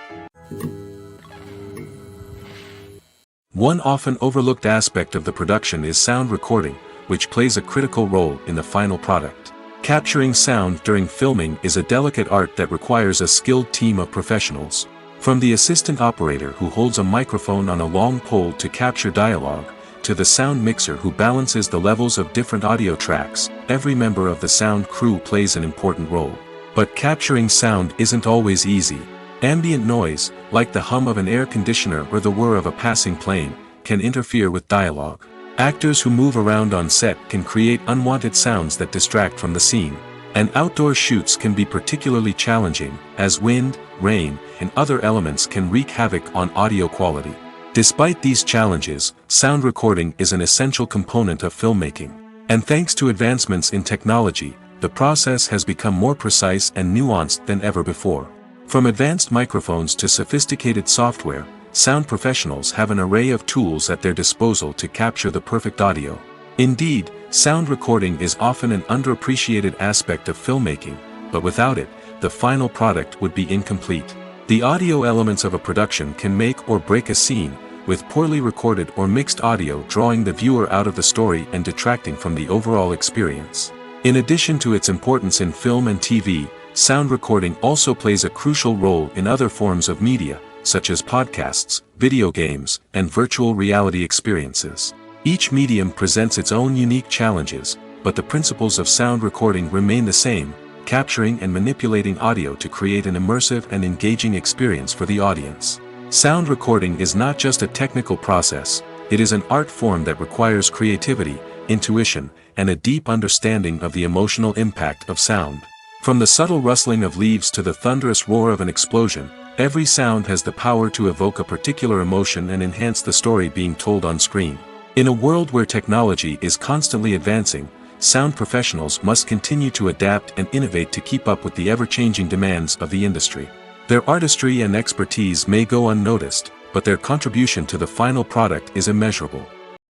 One often overlooked aspect of the production is sound recording, which plays a critical role in the final product. Capturing sound during filming is a delicate art that requires a skilled team of professionals. From the assistant operator who holds a microphone on a long pole to capture dialogue, to the sound mixer who balances the levels of different audio tracks, every member of the sound crew plays an important role. But capturing sound isn't always easy. Ambient noise, like the hum of an air conditioner or the whir of a passing plane, can interfere with dialogue. Actors who move around on set can create unwanted sounds that distract from the scene. And outdoor shoots can be particularly challenging, as wind, rain, and other elements can wreak havoc on audio quality. Despite these challenges, sound recording is an essential component of filmmaking. And thanks to advancements in technology, the process has become more precise and nuanced than ever before. From advanced microphones to sophisticated software, sound professionals have an array of tools at their disposal to capture the perfect audio. Indeed, sound recording is often an underappreciated aspect of filmmaking, but without it, the final product would be incomplete. The audio elements of a production can make or break a scene, with poorly recorded or mixed audio drawing the viewer out of the story and detracting from the overall experience. In addition to its importance in film and TV, sound recording also plays a crucial role in other forms of media, such as podcasts, video games, and virtual reality experiences. Each medium presents its own unique challenges, but the principles of sound recording remain the same, capturing and manipulating audio to create an immersive and engaging experience for the audience. Sound recording is not just a technical process, it is an art form that requires creativity, intuition, and a deep understanding of the emotional impact of sound. From the subtle rustling of leaves to the thunderous roar of an explosion, every sound has the power to evoke a particular emotion and enhance the story being told on screen. In a world where technology is constantly advancing, sound professionals must continue to adapt and innovate to keep up with the ever-changing demands of the industry. Their artistry and expertise may go unnoticed, but their contribution to the final product is immeasurable.